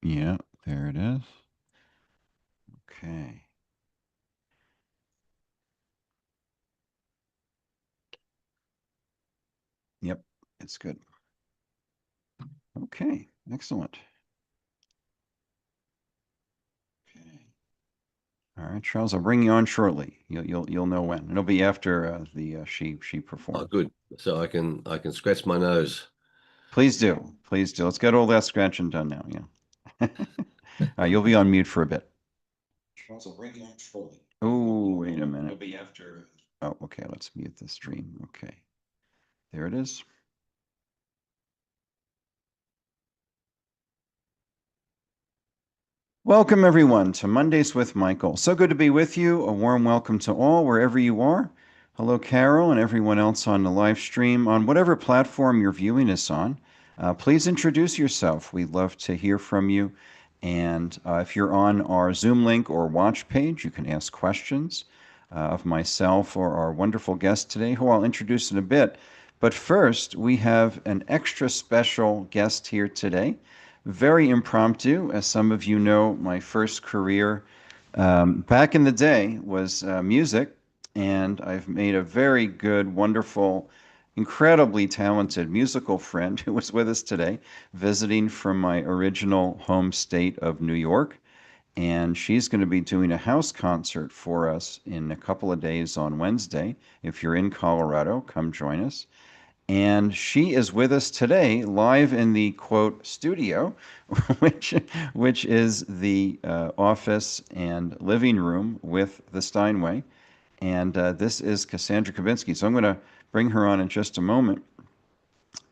Yeah, there it is. Okay. Yep, it's good. Okay, excellent. Okay. All right, Charles, I'll bring you on shortly. You'll know when. It'll be after the she Oh, performs. good. So I can scratch my nose. Please do, please do. Let's get all that scratching done now. Yeah. You'll be on mute for a bit. Charles, I'll bring you on shortly. Oh, wait a minute. It'll be after. Oh, okay. Let's mute the stream. Okay, there it is. Welcome, everyone, to Mondays with Michael. So good to be with you. A warm welcome to all, wherever you are. Hello, Carol, and everyone else on the live stream, on whatever platform you're viewing us on. Please introduce yourself. We'd love to hear from you. And if you're on our Zoom link or watch page, you can ask questions of myself or our wonderful guest today, who I'll introduce in a bit. But first, we have an extra special guest here today. Very impromptu. As some of you know, my first career back in the day was music, and I've made a very good, wonderful, incredibly talented musical friend who was with us today, visiting from my original home state of New York. And she's going to be doing a house concert for us in a couple of days on Wednesday. If you're in Colorado, come join us. And she is with us today, live in the quote studio, which which is the office and living room with the Steinway. And this is Cassandra Kubinski. So I'm going to bring her on in just a moment,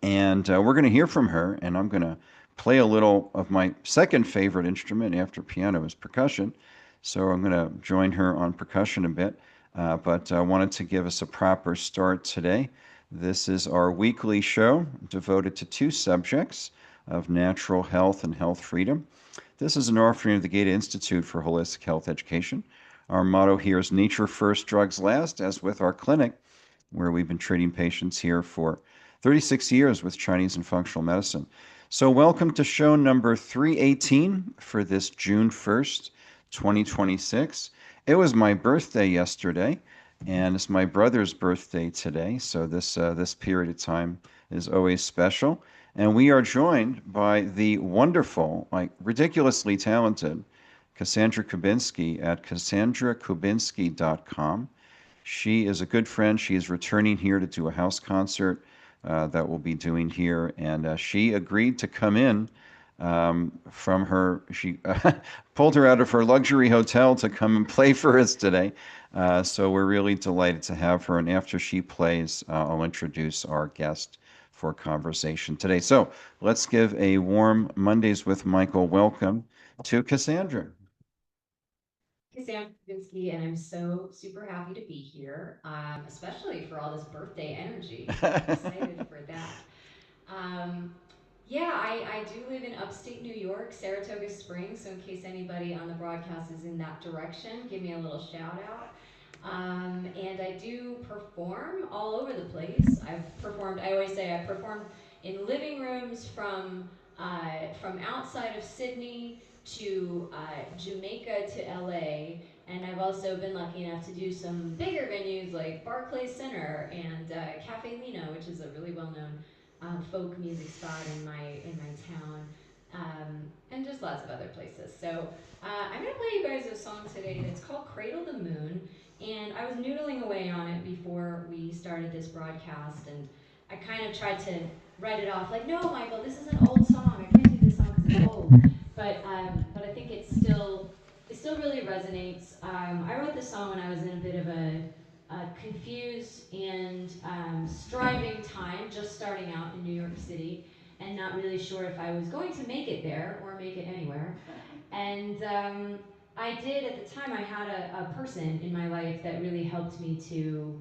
and we're going to hear from her. And I'm going to play a little of my second favorite instrument after piano is percussion. So I'm going to join her on percussion a bit. But I wanted to give us a proper start today. This is our weekly show devoted to two subjects of natural health and health freedom. This is an offering of the Gaeta Institute for Holistic Health Education. Our motto here is nature first, drugs last, as with our clinic, where we've been treating patients here for 36 years with Chinese and functional medicine. So, welcome to show number 318 for this June 1st, 2026. It was my birthday yesterday, and it's my brother's birthday today. So, this period of time is always special. And we are joined by the wonderful, like ridiculously talented Cassandra Kubinski at CassandraKubinski.com. She is a good friend. She is returning here to do a house concert that we'll be doing here, and she agreed to come in from her. She pulled her out of her luxury hotel to come and play for us today. So we're really delighted to have her. And after she plays, I'll introduce our guest for conversation today. So let's give a warm Mondays with Michael welcome to Cassandra. Sam Kavinsky, and I'm so super happy to be here, especially for all this birthday energy. I'm excited for that. Um, yeah, I do live in upstate New York, Saratoga Springs. So in case anybody on the broadcast is in that direction, give me a little shout out. And I do perform all over the place. I've performed. I always say I performed in living rooms from outside of Sydney to Jamaica to LA, and I've also been lucky enough to do some bigger venues like Barclays Center and Cafe Lena, which is a really well-known folk music spot in my town, and just lots of other places. So I'm gonna play you guys a song today that's called "Cradle the Moon," and I was noodling away on it before we started this broadcast, and I kind of tried to write it off like, no, Michael, this is an old song. I can't do this song because it's old. But I think it still really resonates. I wrote this song when I was in a bit of a confused and striving time, just starting out in New York City, and not really sure if I was going to make it there or make it anywhere. And I did at the time. I had a person in my life that really helped me to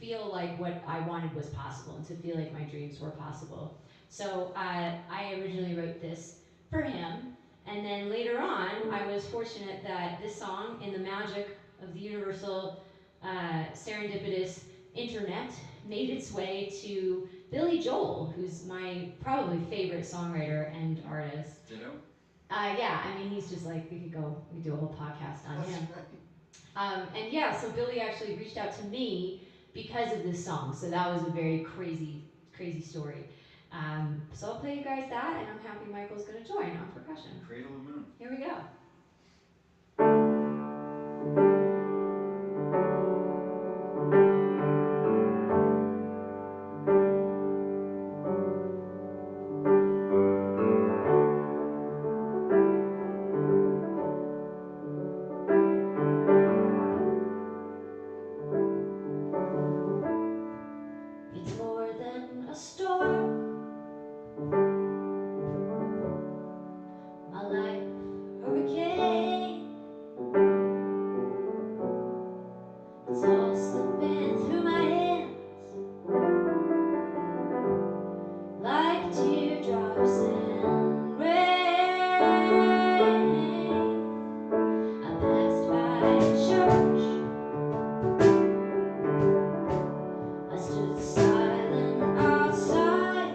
feel like what I wanted was possible and to feel like my dreams were possible. So I originally wrote this for him, and then later on, I was fortunate that this song, in the magic of the universal serendipitous internet, made its way to Billy Joel, who's my probably favorite songwriter and artist. Ditto. Yeah, I mean, he's just like, we could do a whole podcast on That's him. right. And yeah, so Billy actually reached out to me because of this song. So that was a very crazy, crazy story. So I'll play you guys that, and I'm happy Michael's going to join on percussion. Cradle of Moon. Here we go. It's more than a storm, my life, hurricane. It's all slipping through my hands like teardrops and rain. I passed by a church, I stood silent outside,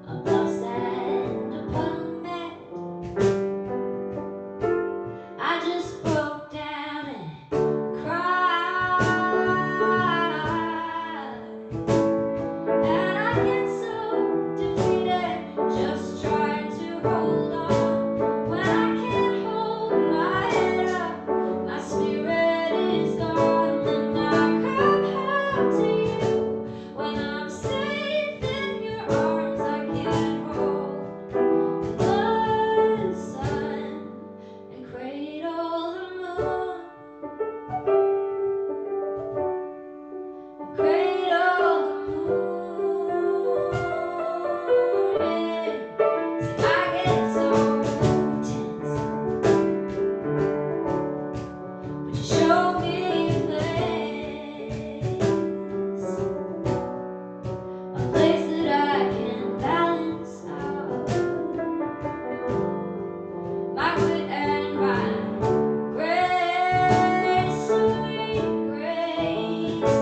a bus and a puddle met. I just broke down and cried, and I get so defeated just trying to hold on when I can't hold my head up, my spirit is gone, and I come home to you when I'm safe in your arms. I can't hold the sun and cradle the moon, cradle the moon. Yeah. See, I get so tense, but you show me a place that I can balance out my wit and my grace, sweet grace.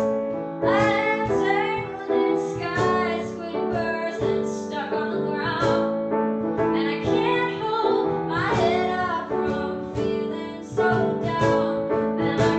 I am tangled in skyscrapers and stuck on the ground, and I can't hold my head up from feeling so down, and I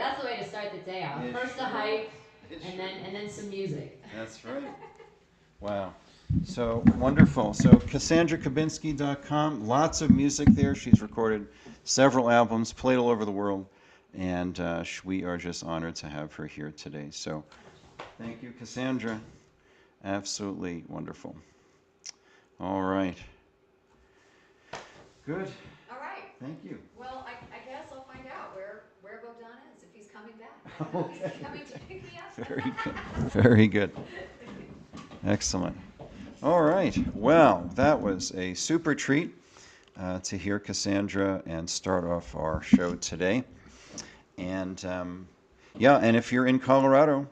That's the way to start the day off. It First the sure hype, is. It and sure then some music. That's right. Wow. So wonderful. So CassandraKabinski.com, lots of music there. She's recorded several albums, played all over the world, and we are just honored to have her here today. So thank you, Cassandra. Absolutely wonderful. All right. Good. All right. Thank you. Well, I guess I'll find out where Bogdan is, if he's coming back. If Okay. he's coming to pick me up. Very good. Very good. Excellent. All right. Well, that was a super treat to hear Cassandra and start off our show today. And yeah, and if you're in Colorado,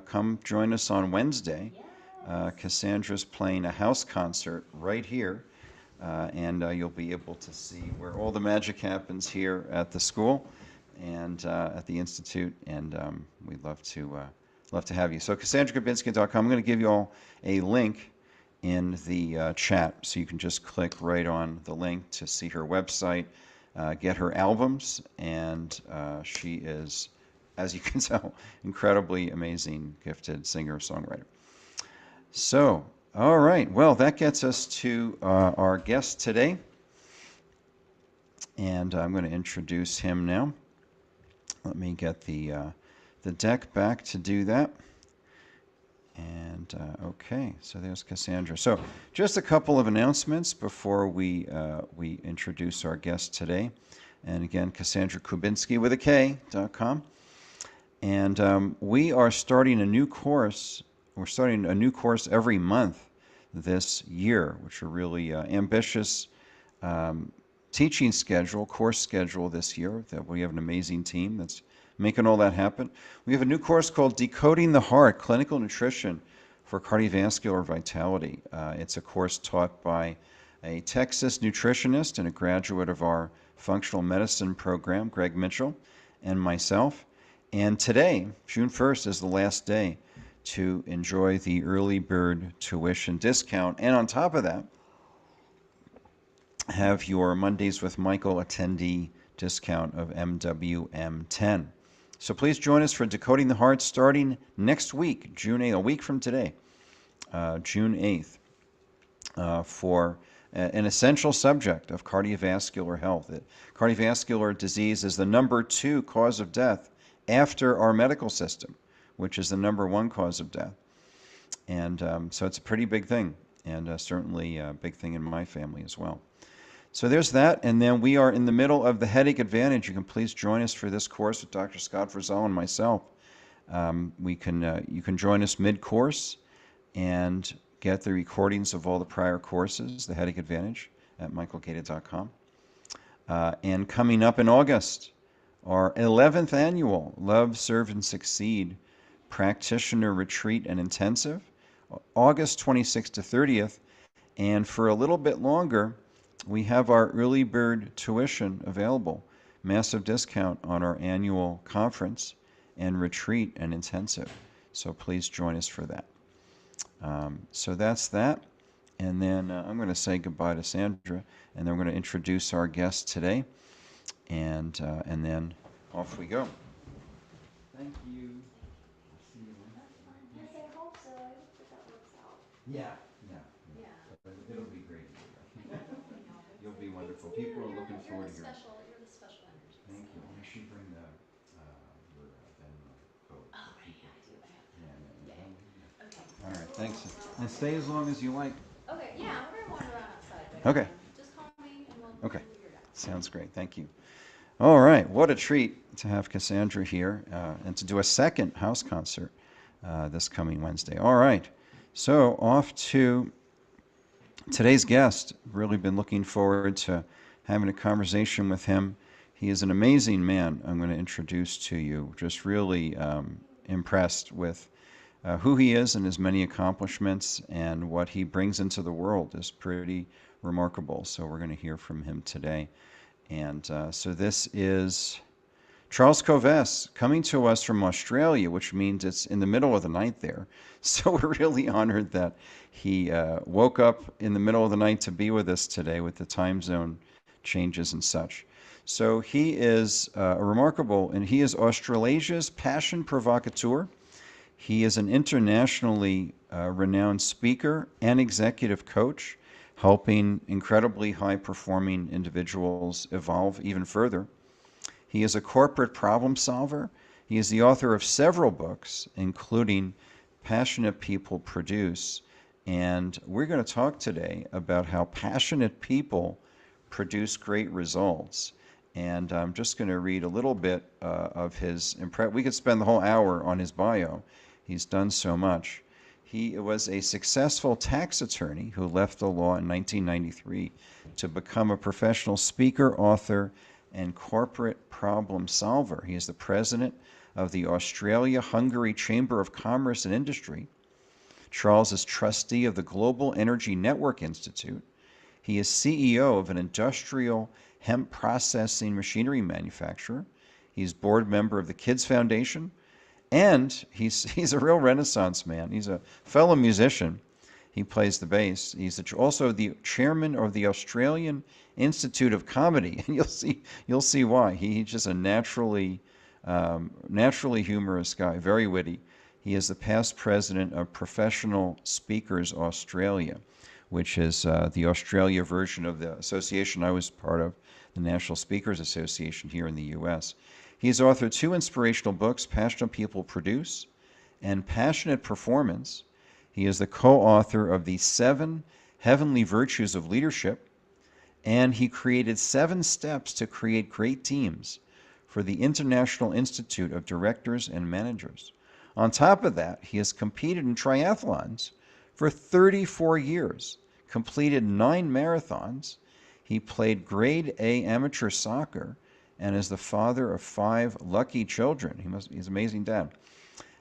come join us on Wednesday. Yes. Cassandra's playing a house concert right here, and you'll be able to see where all the magic happens here at the school and at the Institute, and we'd love to have you. So CassandraKabinski.com. I'm going to give you all a link in the chat, so you can just click right on the link to see her website, get her albums, and she is, as you can tell, incredibly amazing, gifted singer-songwriter. So, all right, well, that gets us to our guest today, and I'm going to introduce him now. Let me get the deck back to do that. And okay, so there's Cassandra. So just a couple of announcements before we introduce our guest today. And again, CassandraKabinski with a K.com. And we are starting a new course. We're starting a new course every month this year, which are really ambitious teaching schedule, course schedule this year. That we have an amazing team that's making all that happen. We have a new course called Decoding the Heart, Clinical Nutrition for Cardiovascular Vitality. It's a course taught by a Texas nutritionist and a graduate of our functional medicine program, Greg Mitchell, and myself. And today, June 1st, is the last day to enjoy the early bird tuition discount. And on top of that, have your Mondays with Michael attendee discount of MWM10. So please join us for Decoding the Heart starting next week, June 8th, a week from today, June 8th, for an essential subject of cardiovascular health. Cardiovascular disease is the #2 cause of death after our medical system, which is the #1 cause of death. And so it's a pretty big thing, and certainly a big thing in my family as well. So there's that, and then we are in the middle of the Headache Advantage. You can please join us for this course with Dr. Scott Frizzell and myself. You can join us mid-course and get the recordings of all the prior courses, the Headache Advantage, at michaelgaeta.com. And coming up in August, our 11th annual Love, Serve, and Succeed Practitioner Retreat and Intensive, August 26th to 30th. And for a little bit longer, we have our early bird tuition available, massive discount on our annual conference and retreat and intensive. So please join us for that. So that's that. And then I'm going to say goodbye to Sandra, and then we're going to introduce our guest today, and then off we go. Thank you. See you later. That's fun. Yes, I hope so. I hope that works out. Yeah. Yeah. But it'll be great. I know. You'll be wonderful. Thanks. People are You're- looking you're forward the to your. special. You're the special energy. Thank so. you. Why don't you bring your Venmo code? Oh, right. Yeah, I do. I have. Yeah. Okay. All right. Thanks. And stay as long as you like. Okay. Yeah, we're gonna wander around outside. But, Okay. Just call me and we'll Okay. figure it out. Sounds great. Thank you. All right. What a treat to have Cassandra here and to do a second house concert this coming Wednesday. All right. So off to today's guest. Really been looking forward to having a conversation with him. He is an amazing man I'm going to introduce to you. Just really impressed with who he is and his many accomplishments, and what he brings into the world is pretty remarkable. So we're going to hear from him today. And so this is Charles Coves coming to us from Australia, which means it's in the middle of the night there. So we're really honored that he woke up in the middle of the night to be with us today with the time zone changes and such. So he is a remarkable, and he is Australasia's passion provocateur. He is an internationally renowned speaker and executive coach, helping incredibly high performing individuals evolve even further. He is a corporate problem solver. He is the author of several books, including Passionate People Produce. And we're going to talk today about how passionate people produce great results. And I'm just going to read a little bit of his we could spend the whole hour on his bio. He's done so much. He was a successful tax attorney who left the law in 1993 to become a professional speaker, author, and corporate problem solver. He is the president of the Australia-Hungary Chamber of Commerce and Industry. Charles is trustee of the Global Energy Network Institute. He is CEO of an industrial hemp processing machinery manufacturer. He's board member of the Kids Foundation, and he's a real Renaissance man. He's a fellow musician. He plays the bass. He's also the chairman of the Australian Institute of Comedy, and you'll see why. He's just a naturally humorous guy, very witty. He is the past president of Professional Speakers Australia, which is the Australia version of the association I was part of, the National Speakers Association here in the U.S. He's authored 2 inspirational books, Passionate People Produce and Passionate Performance. He is the co-author of the 7 Heavenly Virtues of Leadership, and he created 7 steps to create great teams for the International Institute of Directors and Managers. On top of that, he has competed in triathlons for 34 years, completed 9 marathons. He played grade A amateur soccer and is the father of 5 lucky children. He's an amazing dad.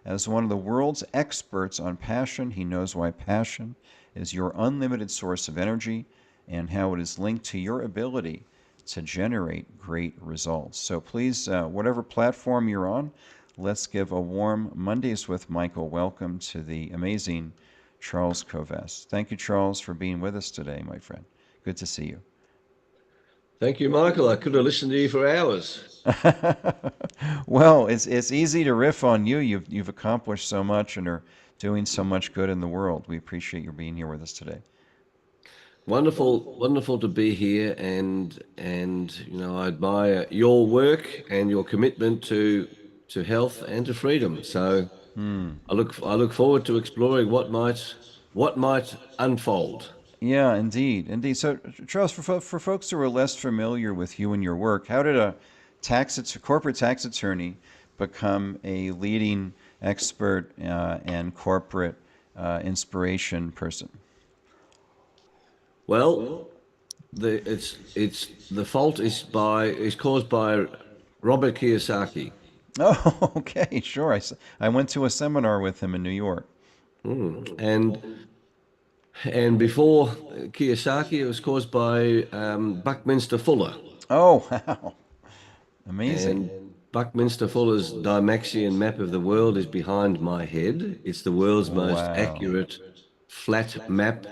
As one of the world's experts on passion, he knows why passion is your unlimited source of energy and how it is linked to your ability to generate great results. So please, whatever platform you're on, let's give a warm Mondays with Michael welcome to the amazing Charles Kovess. Thank you, Charles, for being with us today, my friend. Good to see you. Thank you, Michael. I could have listened to you for hours. Well, it's easy to riff on you. You've accomplished so much and are doing so much good in the world. We appreciate your being here with us today. Wonderful to be here, and I admire your work and your commitment to health and to freedom. So I look forward to exploring what might unfold. Yeah, indeed. So, Charles, for folks who are less familiar with you and your work, how did a corporate tax attorney become a leading expert and corporate inspiration person? Well, the fault is caused by Robert Kiyosaki. Oh, okay, sure. I went to a seminar with him in New York. And before Kiyosaki, it was caused by Buckminster Fuller. Oh, wow. Amazing. And Buckminster Fuller's Dymaxion map of the world is behind my head. It's the world's most accurate flat map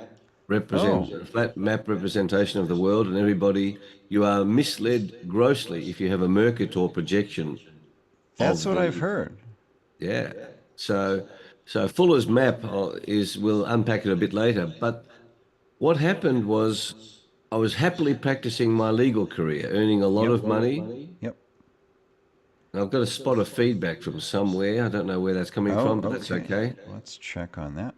representation of the world. And everybody, you are misled grossly if you have a Mercator projection. That's what I've heard. Yeah. So Fuller's map we'll unpack it a bit later. But what happened was I was happily practicing my legal career, earning a lot of money. Yep. And I've got a spot of feedback from somewhere. I don't know where that's coming from, but that's okay. Let's check on that.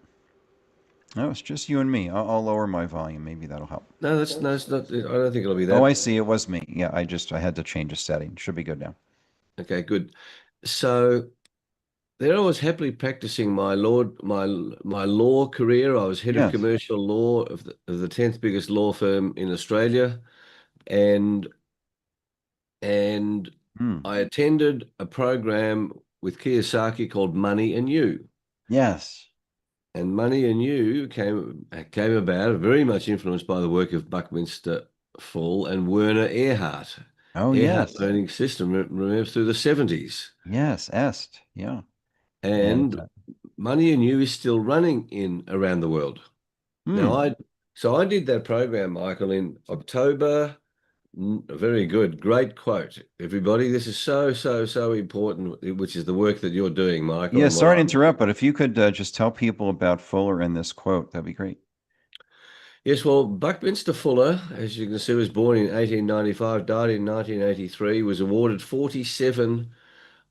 No, it's just you and me. I'll lower my volume. Maybe that'll help. No, it's not. I don't think it'll be that. Oh, I see. It was me. Yeah, I had to change a setting. Should be good now. Okay, good. So there I was happily practicing my law career. I was head of commercial law of the 10th biggest law firm in Australia, and I attended a program with Kiyosaki called Money and You. Yes. And Money and You came about very much influenced by the work of Buckminster Fuller and Werner Erhard. Oh, Erhard's learning system, remember, through the 70s. Yes, Est. Yeah. And Money and You is still running around the world. Now, I did that program, Michael, in October Very good. Great quote, everybody. This is so, so, so important, which is the work that you're doing, Michael, Yeah, and what sorry to I'm interrupt, doing. but if you could just tell people about Fuller and this quote, that'd be great. Yes, well, Buckminster Fuller, as you can see, was born in 1895, died in 1983, was awarded 47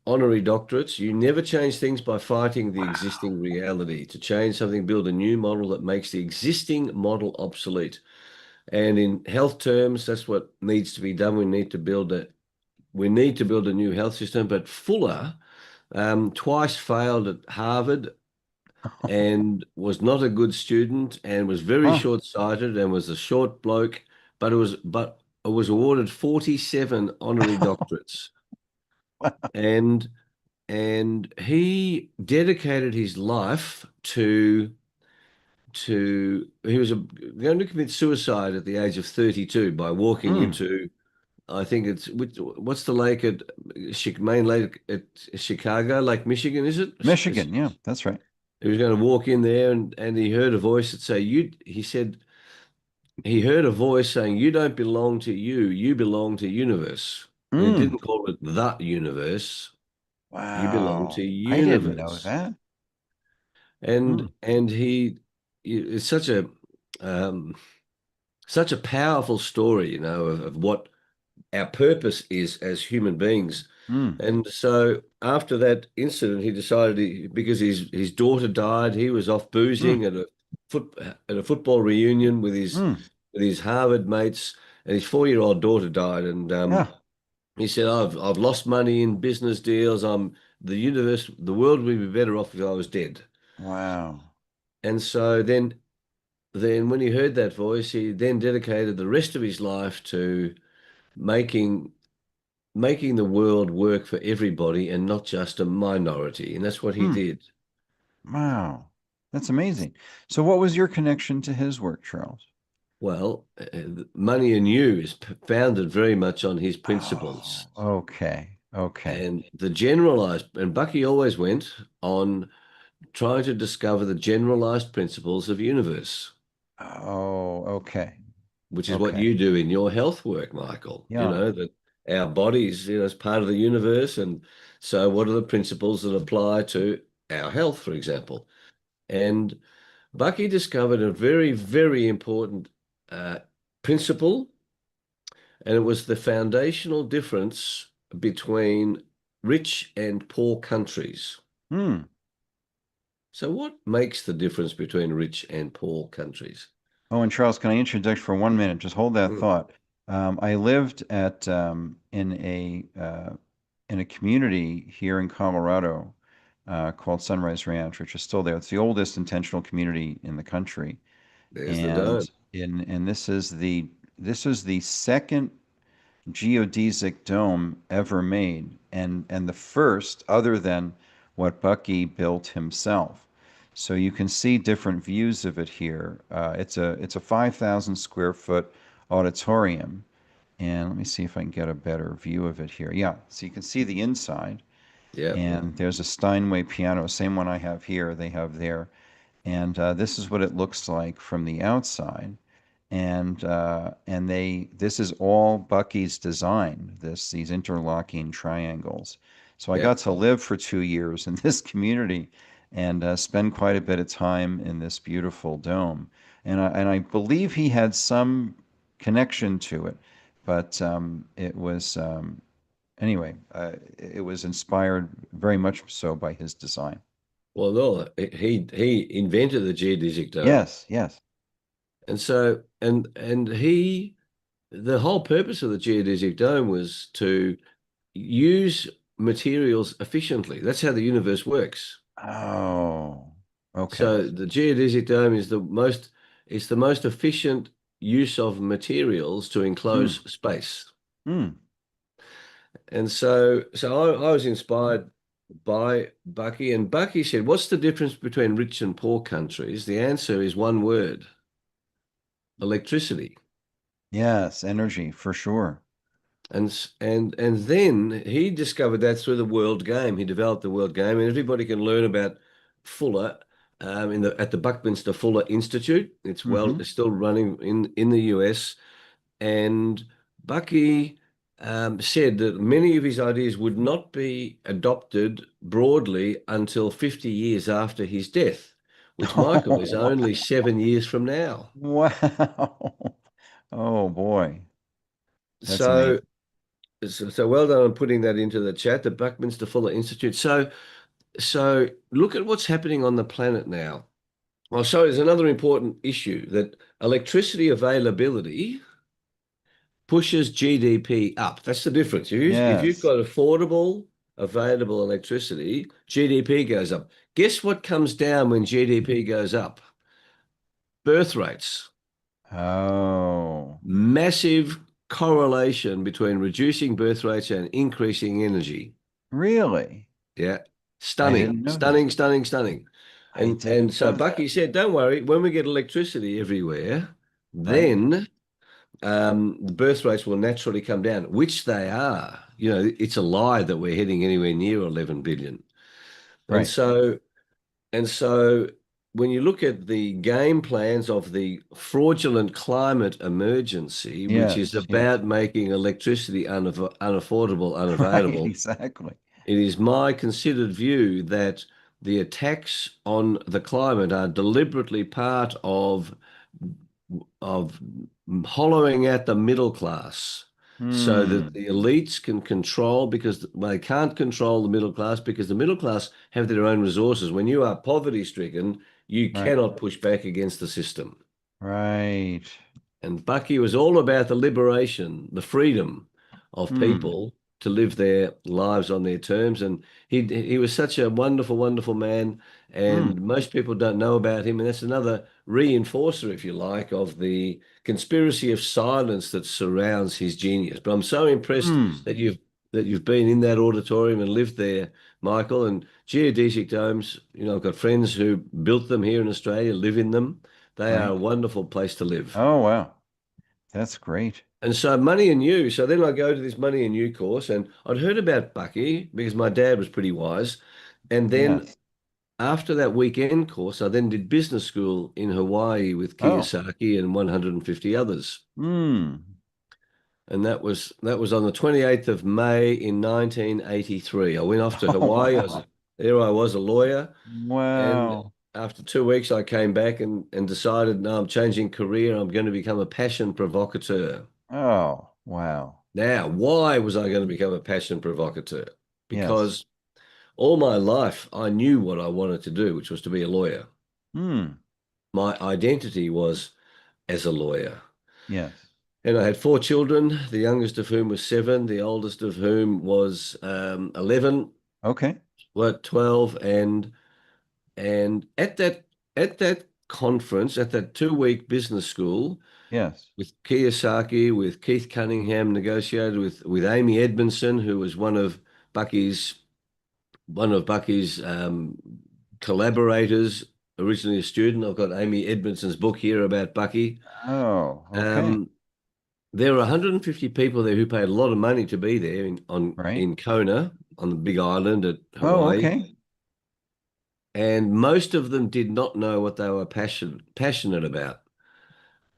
honorary doctorates. You never change things by fighting the Wow. existing reality. To change something, build a new model that makes the existing model obsolete. And in health terms, that's what needs to be done. We need to build a new health system. But Fuller twice failed at Harvard and was not a good student and was very Huh. short-sighted and was a short bloke, but it was awarded 47 honorary doctorates. And he dedicated his life to he was going to commit suicide at the age of 32 by walking Mm. into, I think it's what's the lake at main lake at Chicago, Lake Michigan, is it? Michigan, yeah, that's right. He was going to walk in there and he heard a voice that say, he said he heard a voice saying, "You don't belong to you, you belong to universe." And he Mm. didn't call it the universe. You belong to Wow. I didn't know universe. that. And Mm. it's um, such a powerful story, of what our purpose is as human beings. Mm. And so after that incident, he decided because his daughter died, he was off Mm. boozing at a football reunion with his Mm. Harvard mates, and his 4-year-old daughter died. And Yeah. he said, "I've lost money in business deals. The world would be better off if I was dead." Wow. And so then when he heard that voice, he then dedicated the rest of his life to making making the world work for everybody and not just a minority. And that's what he Mm. did. Wow. That's amazing. So what was your connection to his work, Charles? Well, Money and You is founded very much on his principles. Oh, okay. Okay. And Bucky always went on trying to discover the generalized principles of universe, Oh, okay. which is what Okay. you do in your health work, Michael. Yeah. That our bodies, is part of the universe. And so what are the principles that apply to our health, for example? And Bucky discovered a very, very important uh, principle, and it was the foundational difference between rich and poor countries. Hmm. So, what makes the difference between rich and poor countries? Oh, and Charles, can I interject for 1 minute? Just hold that Mm, thought. I lived in a community here in Colorado called Sunrise Ranch, which is still there. It's the oldest intentional community in the country, there's the and dome. this is the second geodesic dome ever made, and the first other than what Bucky built himself. So you can see different views of it here. It's a 5,000 square foot auditorium, and let me see if I can get a better view of it here. Yeah, so you can see the inside, Yeah. and there's a Steinway piano, same one I have here. They have there, and this is what it looks like from the outside. And this is all Bucky's design, these interlocking triangles. So I Yeah. got to live for 2 years in this community and spend quite a bit of time in this beautiful dome. And I believe he had some connection to it, but it was anyway. It was inspired very much so by his design. Well, no, he invented the geodesic dome, Yes, yes. and so the whole purpose of the geodesic dome was to use materials efficiently. That's how the universe works. Oh, okay. So the geodesic dome it's the most efficient use of materials to Hmm. enclose space. Hmm. And so I was inspired by Bucky, and Bucky said, "What's the difference between rich and poor countries?" The answer is one word: electricity. Yes, energy for sure. And then he discovered that through the World Game. He developed the World Game, and everybody can learn about Fuller at the Buckminster Fuller Institute. Hmm. It's still running in the US, and Bucky said that many of his ideas would not be adopted broadly until 50 years after his death, which, Michael, is Oh, only 7 years from now. wow. Oh boy. That's So, amazing. so well done on putting that into the chat, the Buckminster Fuller Institute. So look at what's happening on the planet now. Oh, so there's another important issue that electricity availability pushes GDP up. That's the difference. If you've Yes. got affordable, available electricity, GDP goes up. Guess what comes down when GDP goes up? Birth rates. Oh, Massive correlation between reducing birth rates and increasing energy. really? Yeah. I Stunning, didn't know that. stunning, stunning, stunning. I And didn't so know that. Bucky said, don't worry, when we get electricity everywhere, Right? then the birth rates will naturally come down, which they are. You know, it's a lie that we're heading anywhere near 11 billion. And Right. so, and so when you look at the game plans of the fraudulent climate emergency, which is Yes, yes. about making electricity unaffordable, Right, unavailable, exactly. it is my considered view that the attacks on the climate are deliberately part of hollowing out the middle class so that Hmm. the elites can control because they can't control the middle class because the middle class have their own resources. When you are poverty stricken, you Right. cannot push back against the system. Right. And Bucky was all about the liberation, the freedom of Hmm. people to live their lives on their terms. And he was such a wonderful, wonderful man. Hmm. And most people don't know about him. And that's another reinforcer, if you like, of the conspiracy of silence that surrounds his genius. But I'm so impressed Hmm. that you've been in that auditorium and lived there, Michael. And geodesic domes, I've got friends who built them here in Australia, live in them. They are Right. a wonderful place to live. Oh, wow. That's great. And so Money and You. So then I go to this Money and You course, and I'd heard about Bucky because my dad was pretty wise. And then Yes. after that weekend course, I then did business school in Hawaii with Oh. Kiyosaki and 150 others. Hmm. And that was on the 28th of May in 1983. I went off to Oh, Hawaii. wow. There I was a lawyer. And Wow. after 2 weeks, I came back and decided, no, I'm changing career. I'm going to become a passion provocateur. Oh, wow. Now, why was I going to become a passion provocateur? Yes. Because all my life I knew what I wanted to do, which was to be a lawyer. Hmm. My identity was as a lawyer. Yes. And I had four children, the youngest of whom was 7, the oldest of whom was 11, Okay. what 12, and at that conference, at that 2-week business school, Yes. with Kiyosaki, with Keith Cunningham, negotiated with Amy Edmondson, who was Bucky's one of Bucky's collaborators, originally a student. I've got Amy Edmondson's book here about Bucky. Oh, okay. Um, there were 150 people there who paid a lot of money to be there Right. in Kona on the big island at Oh, Hawaii, okay. and most of them did not know what they were passionate about.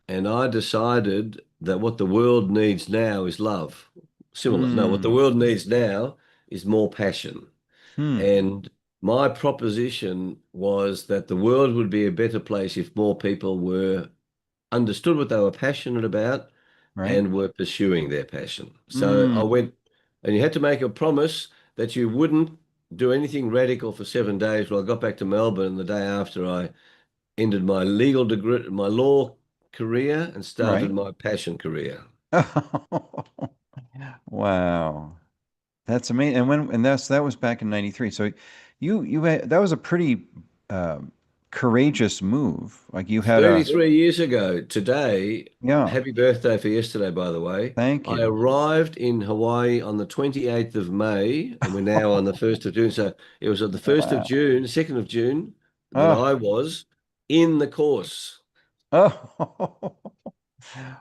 And I decided that what the world needs now is love. Similar. No, what the Hmm. world needs now is more passion. Hmm. And my proposition was that the world would be a better place if more people were understood what they were passionate about Right. and were pursuing their passion. So I Hmm. went, and you had to make a promise that you wouldn't do anything radical for 7 days. Well, I got back to Melbourne the day after I ended my legal degree, my law career, and started Right. my passion career. Wow. That's amazing. And that was back in 93. So that was a pretty courageous move. Like you had a 33 years ago today, yeah, happy birthday for yesterday, by the way. thank I you. arrived in Hawaii on the 28th of May, and we're now on the 1st of June. So it was on the 1st of Wow. June, 2nd of June, that Oh, I was in the course. oh.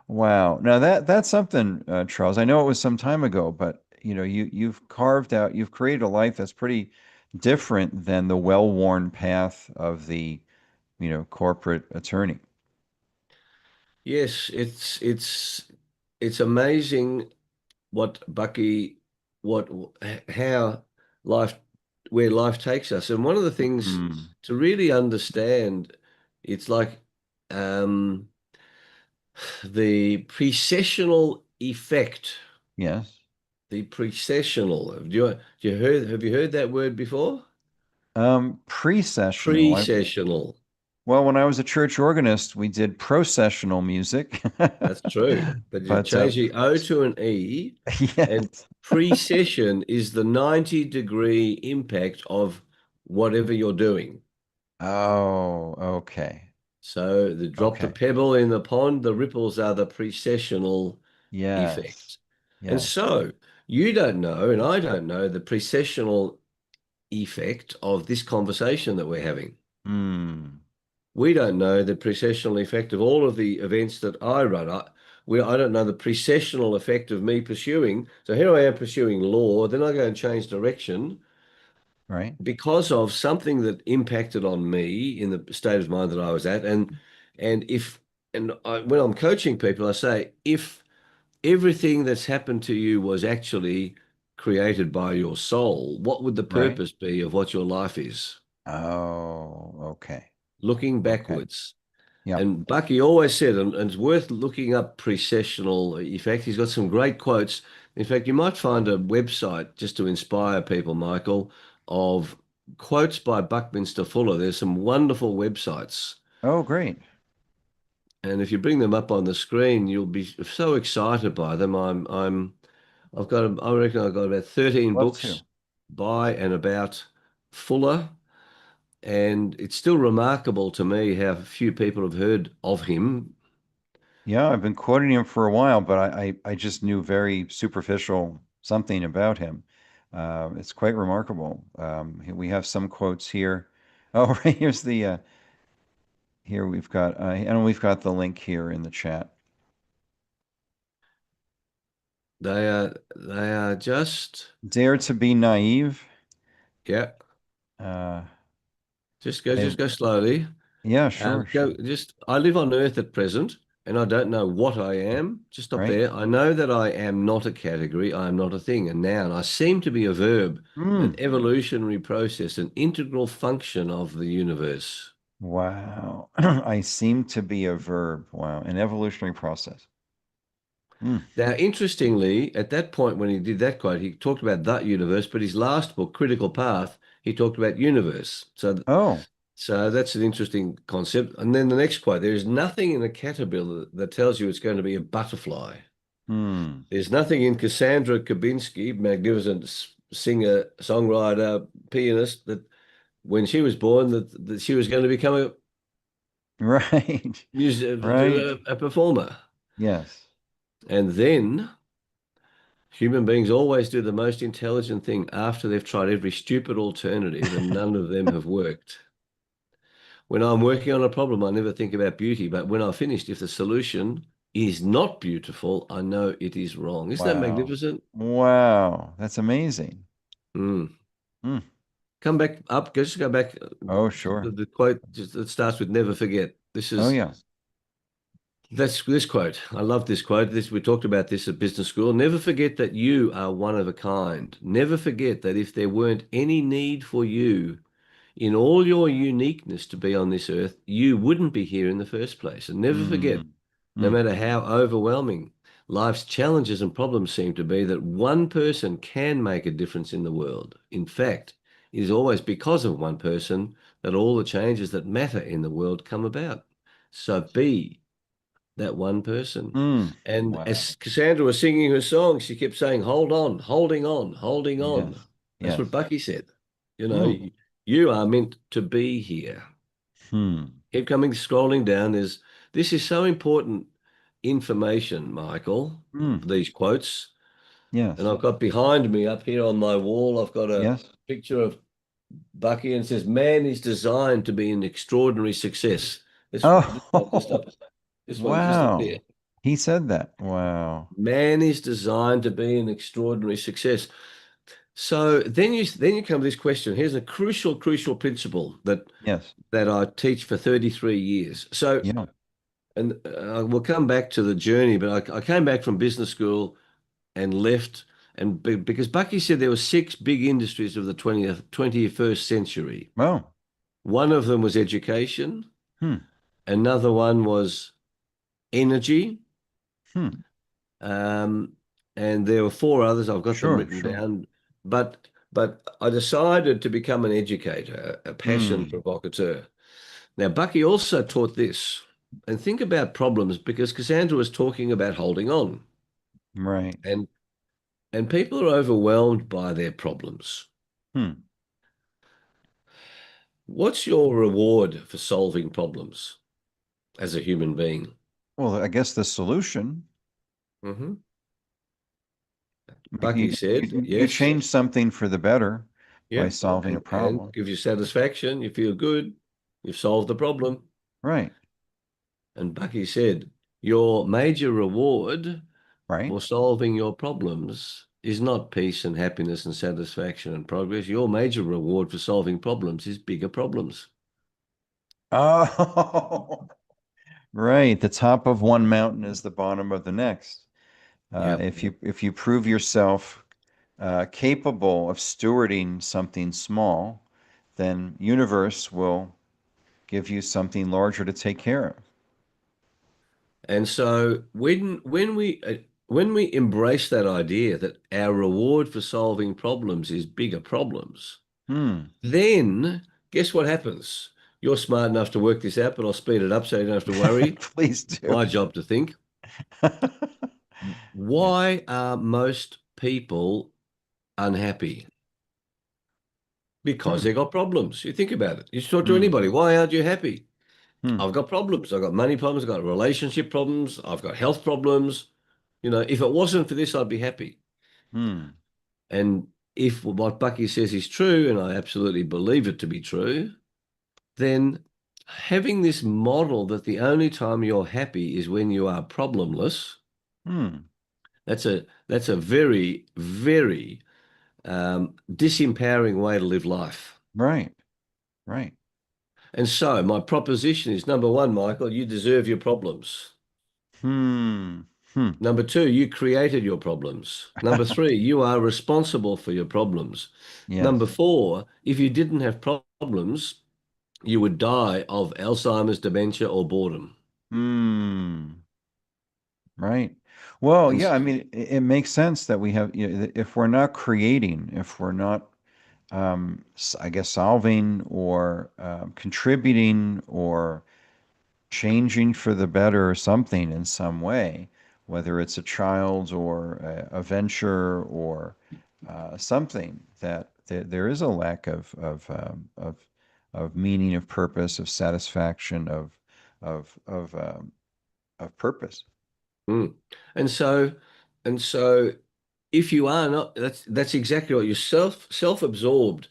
Wow. Now that's something, Charles. I know it was some time ago, but you've created a life that's pretty different than the well-worn path of the, corporate attorney. Yes, it's it's amazing what Bucky, what how life, where life takes us. And one of the things Mm, to really understand, it's like um, the precessional effect. yes. The precessional. Have you heard that word before? Pre-sessional. Precessional. Well, when I was a church organist, we did processional music. That's true. But you But change the O to an E, and yes. precession is the 90-degree impact of whatever you're doing. Oh, okay. So the drop the Okay. pebble in the pond, the ripples are the precessional Yes. effect. And Yes. so you don't know, and I don't know the precessional effect of this conversation that we're having. Hmm. We don't know the precessional effect of all of the events that I run. I don't know the precessional effect of me pursuing. So here I am pursuing law, then I go and change direction Right. because of something that impacted on me in the state of mind that I was at. And if when I'm coaching people, I say, if everything that's happened to you was actually created by your soul, what would the Right. purpose be of what your life is? Oh, okay. Looking Okay. backwards. Yep. And Bucky always said, and it's worth looking up precessional effect. He's got some great quotes. In fact, you might find a website just to inspire people, Michael, of quotes by Buckminster Fuller. There's some wonderful websites. Oh, great. And if you bring them up on the screen, you'll be so excited by them. I reckon I've got about 13 Love books to. by and about Fuller. And it's still remarkable to me how few people have heard of him. Yeah, I've been quoting him for a while, but I just knew very superficial something about him. It's quite remarkable. We have some quotes here. Oh, right, here's the here we've got and we've got the link here in the chat. They are just, Dare to be naive. yeah. Uh, Just go slowly. yeah, sure, Go sure. just. I live on Earth at present, and I don't know what I am. Just stop Right? there. I know that I am not a category. I am not a thing, a noun. I seem to be a verb, an Mm. evolutionary process, an integral function of the universe. Wow. I seem to be a verb. Wow. An evolutionary process. Mm. Now, interestingly, at that point when he did that quote, he talked about that universe, but his last book, Critical Path, he talked about universe. Oh. So that's an interesting concept. And then the next quote, there is nothing in a caterpillar that tells you it's going to be a butterfly. Hmm. There's nothing in Cassandra Kubinski, magnificent singer, songwriter, pianist, that when she was born, that she was going to become a Right. Right. a performer. Yes. And then human beings always do the most intelligent thing after they've tried every stupid alternative and none of them have worked. When I'm working on a problem, I never think about beauty, but when I've finished, if the solution is not beautiful, I know it is wrong. Isn't that Wow. magnificent? Wow. That's amazing. Mm. Hmm. Come back up. Just go back. Oh, sure. The quote just it starts with "Never forget." Oh, yeah. That's this quote. I love this quote. This we talked about this at business school. Never forget that you are one of a kind. Never forget that if there weren't any need for you in all your uniqueness to be on this earth, you wouldn't be here in the first place. And never forget, Hmm. no Hmm. matter how overwhelming life's challenges and problems seem to be, that one person can make a difference in the world. In fact, it is always because of one person that all the changes that matter in the world come about. So be that one person. Hmm. And Wow. as Cassandra was singing her song, she kept saying, hold on, holding on, holding Yes. on. That's Yes. what Bucky said. You know, Hmm. you are meant to be here. Hmm. Keep coming, scrolling down. This is so important information, Michael, Hmm. these quotes. And Yes. I've got behind me up here on my wall, I've got a Yes. picture of Bucky and it says, man is designed to be an extraordinary success. This one just Oh, up, this one just up there. wow. He said that. Wow. Man is designed to be an extraordinary success. So then you come to this question. Here's a crucial principle Yes. that I teach for 33 years. So Yeah. And we'll come back to the journey, but I came back from business school and left, and because Bucky said there were six big industries of the 21st century. Oh. One of them was education. Hmm. Another one was energy. Hmm. Um, and there were four others. I've got them Sure, written sure. down. But I decided to become an educator, a passion Hmm. provocateur. Now, Bucky also taught this. And think about problems, because Cassandra was talking about holding on. Right. And people are overwhelmed by their problems. Hmm. What's your reward for solving problems as a human being? Well, I guess the solution, Hmm. you, Bucky said, you yes, change something for the better by yep, solving a and problem. gives you satisfaction. You feel good. You've solved the problem. Right. And Bucky said, your major reward Right. for solving your problems is not peace and happiness and satisfaction and progress. Your major reward for solving problems is bigger problems. Oh, right. The top of one mountain is the bottom of the next. Yep. If you prove yourself capable of stewarding something small, then universe will give you something larger to take care of. And so when we embrace that idea that our reward for solving problems is bigger problems, Hmm. then guess what happens? You're smart enough to work this out, but I'll speed it up so you don't have to worry. Please do. My job to think. Yeah. Why are most people unhappy? Because Hmm. they got problems. You think about it. You talk to Hmm. anybody. Why aren't you happy? Hmm. I've got problems. I've got money problems. I've got relationship problems. I've got health problems. You know, if it wasn't for this, I'd be happy. Hmm. And if what Bucky says is true, and I absolutely believe it to be true, then having this model that the only time you're happy is when you are problemless, Hmm. that's a very, very disempowering way to live life. Right. Right. And so my proposition is number one, Michael, you deserve your problems. Hmm. Hmm. Number two, you created your problems. Number three, you are responsible for your problems. Number Yes. four, if you didn't have problems, you would die of Alzheimer's, dementia, or boredom. Hmm. Right. Well, And yeah, I mean, it makes sense that we have, if we're not creating, if we're not, I guess, solving or contributing or changing for the better or something in some way, whether it's a child or a venture or something that there is a lack of meaning, of purpose, of satisfaction, of purpose. mm. and so and so if you are not, that's exactly what you're self-absorbed,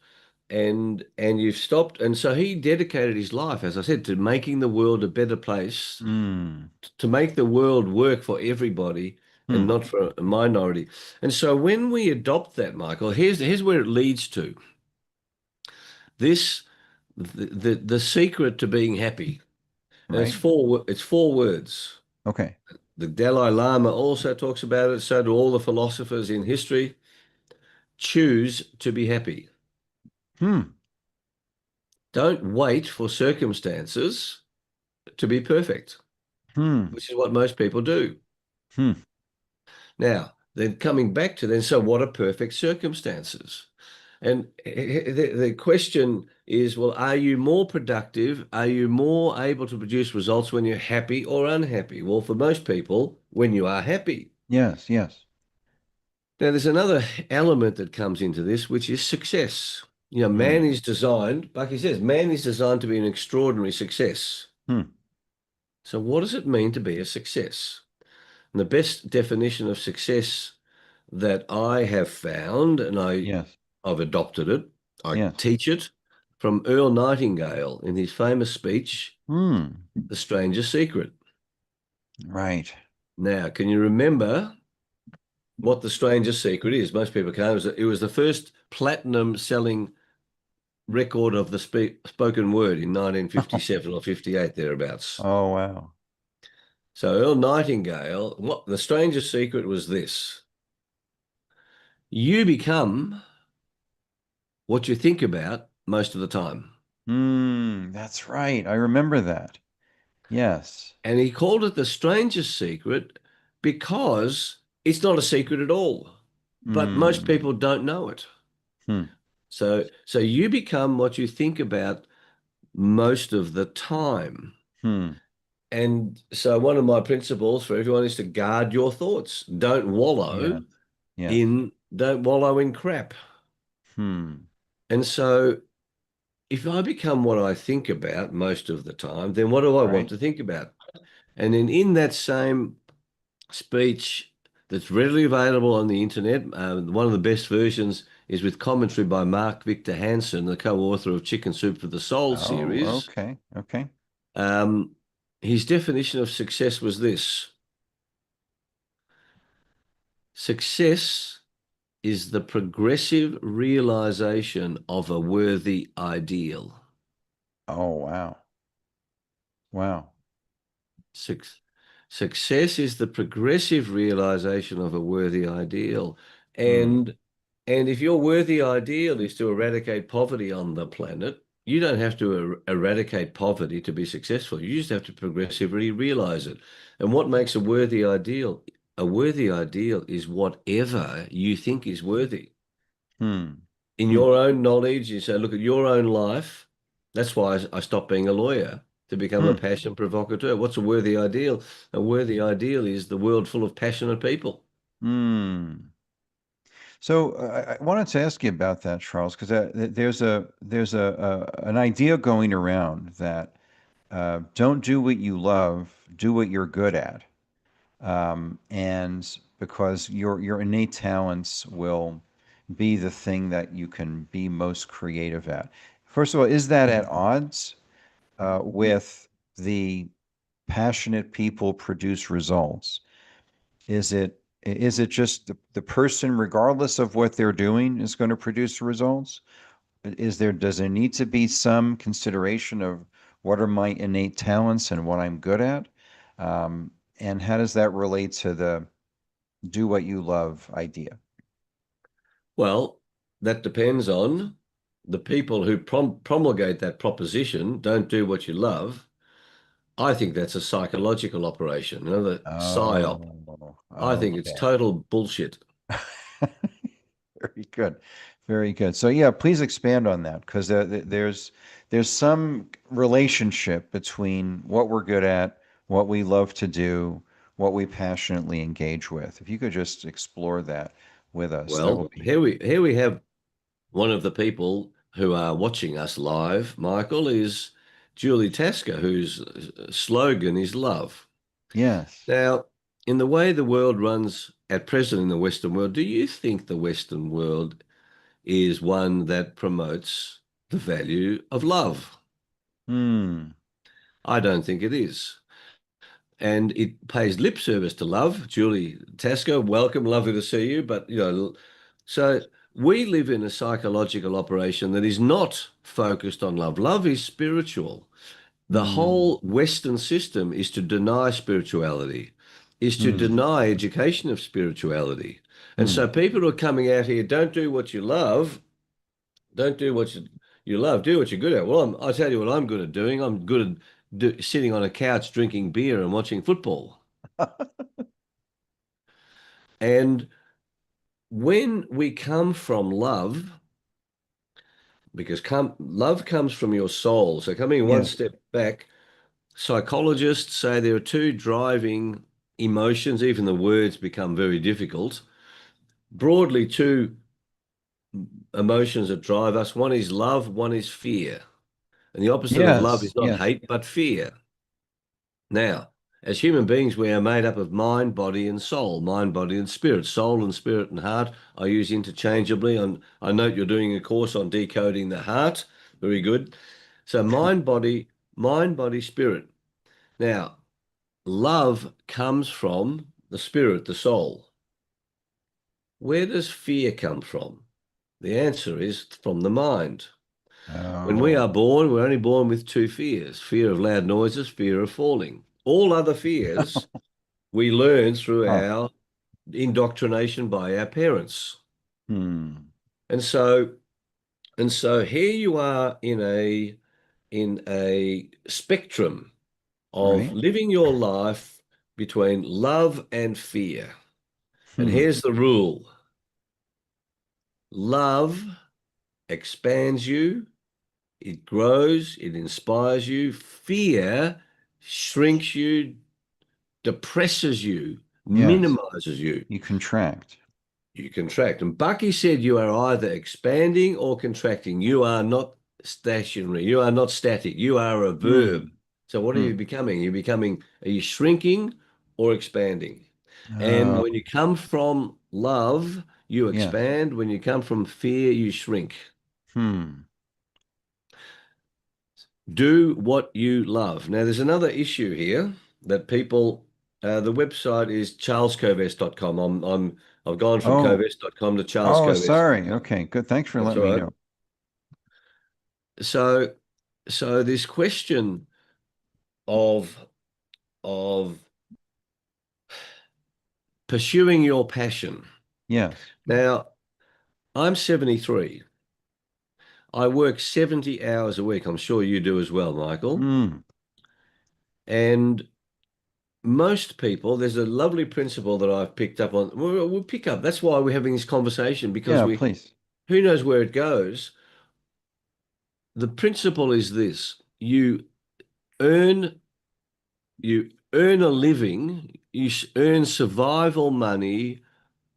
and you've stopped. And so he dedicated his life, as I said, to making the world a better place, Mm. to make the world work for everybody and Hmm. not for a minority. And so when we adopt that, Michael, here's where it leads to. This the secret to being happy. And Right. it's four words. Okay. The Dalai Lama also talks about it, so do all the philosophers in history. Choose to be happy. Hmm. Don't wait for circumstances to be perfect, Hmm. which is what most people do. Hmm. Now, then coming back to then, so what are perfect circumstances? And the question is, well, are you more productive? Are you more able to produce results when you're happy or unhappy? Well, for most people, when you are happy. Yes. Yes. Now, there's another element that comes into this, which is success. You know, Hmm. man is designed, like he says, man is designed to be an extraordinary success. Hmm. So, what does it mean to be a success? And the best definition of success that I have found, and Yes. I've adopted it, I Yes. teach it from Earl Nightingale in his famous speech, Hmm. The Stranger's Secret. Right. Now, can you remember what The Stranger's Secret is? Most people can't. It was the first platinum selling record of the spoken word in 1957 or 58, thereabouts. Oh, wow. So Earl Nightingale, what the strangest secret was this: you become what you think about most of the time. That's right. I remember that. Yes. And he called it the strangest secret because it's not a secret at all. But most Hmm. people don't know it. Hmm. So you become what you think about most of the time. Hmm. And so one of my principles for everyone is to guard your thoughts. Yes. Yes. Don't wallow in crap. Hmm. And so if I become what I think about most of the time, then what do I want Right. to think about? And then in that same speech that's readily available on the internet, one of the best versions is with commentary by Mark Victor Hansen, the co-author of Chicken Soup for the Soul Oh, series. okay. Okay. Um, his definition of success was this: success is the progressive realization of a worthy ideal. Oh, wow. Wow. Suc- Success is the progressive realization of a worthy ideal. Hmm. And if your worthy ideal is to eradicate poverty on the planet, you don't have to eradicate poverty to be successful. You just have to progressively realize it. And what makes a worthy ideal? A worthy ideal is whatever you think is worthy. Hmm. In Hmm. your own knowledge, you say, look at your own life. That's why I stopped being a lawyer to become a Hmm. passion provocateur. What's a worthy ideal? A worthy ideal is the world full of passionate people. Hmm. So I wanted to ask you about that, Charles, because there's an idea going around that don't do what you love, do what you're good at, and because your innate talents will be the thing that you can be most creative at. First of all, is that at odds with the passionate people produce results? Is it just the person, regardless of what they're doing, is going to produce results? Does there need to be some consideration of what are my innate talents and what I'm good at? Um, and how does that relate to the do what you love idea? Well, that depends on the people who promulgate that proposition, don't do what you love. I think that's a psychological operation, another psyop. Oh, I think it's okay. total bullshit. Very good. Very good. So yeah, please expand on that because there's some relationship between what we're good at, what we love to do, what we passionately engage with. If you could just explore that with us, that would Well, be here we have one of the people who are watching us live, Michael, is Julie Tasker, whose slogan is love. yes. Now, in the way the world runs at present in the Western world, do you think the Western world is one that promotes the value of love? Hmm. I don't think it is. And it pays lip service to love. Julie Tasker, welcome, lovely to see you. But, so we live in a psychological operation that is not focused on love. Love is spiritual. The Hmm. whole Western system is to deny spirituality, is to Hmm. deny education of spirituality. And Hmm. so people who are coming out here, don't do what you love, don't do what you love, do what you're good at. Well, I tell you what I'm good at doing. I'm good at sitting on a couch drinking beer and watching football. And when we come from love, because love comes from your soul. So coming one Yes. step back, psychologists say there are two driving emotions, even the words become very difficult. Broadly, two emotions that drive us. One is love, one is fear. And the opposite of love Yes. is not Yes. hate, but fear. Now, as human beings, we are made up of mind, body, and soul, mind, body, and spirit. Soul and spirit and heart I use interchangeably. I note you're doing a course on decoding the heart. Very good. So mind, body, spirit. Now, love comes from the spirit, the soul. Where does fear come from? The answer is from the mind. When we Oh. are born, we're only born with two fears: fear of loud noises, fear of falling. All other fears we learn through Huh. our indoctrination by our parents. Hmm. And so here you are in a spectrum of Right. living your life between love and fear. And Hmm. here's the rule. Love expands you, it grows, it inspires you. Fear shrinks you, depresses you, Yes. minimizes you. You contract. You contract. And Bucky said you are either expanding or contracting. You are not stationary. You are not static. You are a verb. Hmm. So what are Hmm. you becoming? Are you shrinking or expanding? And Oh, when you come from love, you yes. expand. When you come from fear, you shrink. Hmm. Do what you love. Now, there's another issue here that people, the website is charlescovest.com. I've gone from Oh, covest.com to oh, sorry. charlescovest.com. Okay, good. Thanks for That's letting all me right. know. So, this question of of pursuing your passion. Yes. Now, I'm 73. I work 70 hours a week. I'm sure you do as well, Michael. Hmm. And most people, there's a lovely principle that I've picked up on. We'll pick up. That's why we're having this conversation because Yeah, please. who knows where it goes. The principle is this: earn, you earn a living, earn survival money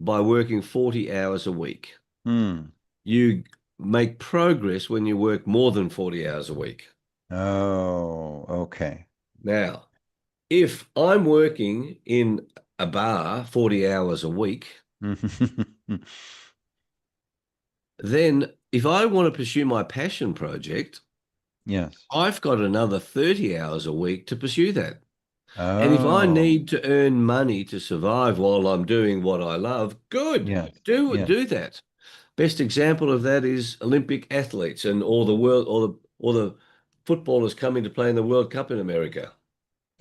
by working 40 hours a week. Hmm. You make progress when you work more than 40 hours a week. Oh, okay. Now, if I'm working in a bar 40 hours a week, then if I want to pursue my passion project, Yes. I've got another 30 hours a week to pursue that. And if I Oh, need to earn money to survive while I'm doing what I love, good, yes. Yes. do that. Best example of that is Olympic athletes and all the world, all the footballers coming to play in the World Cup in America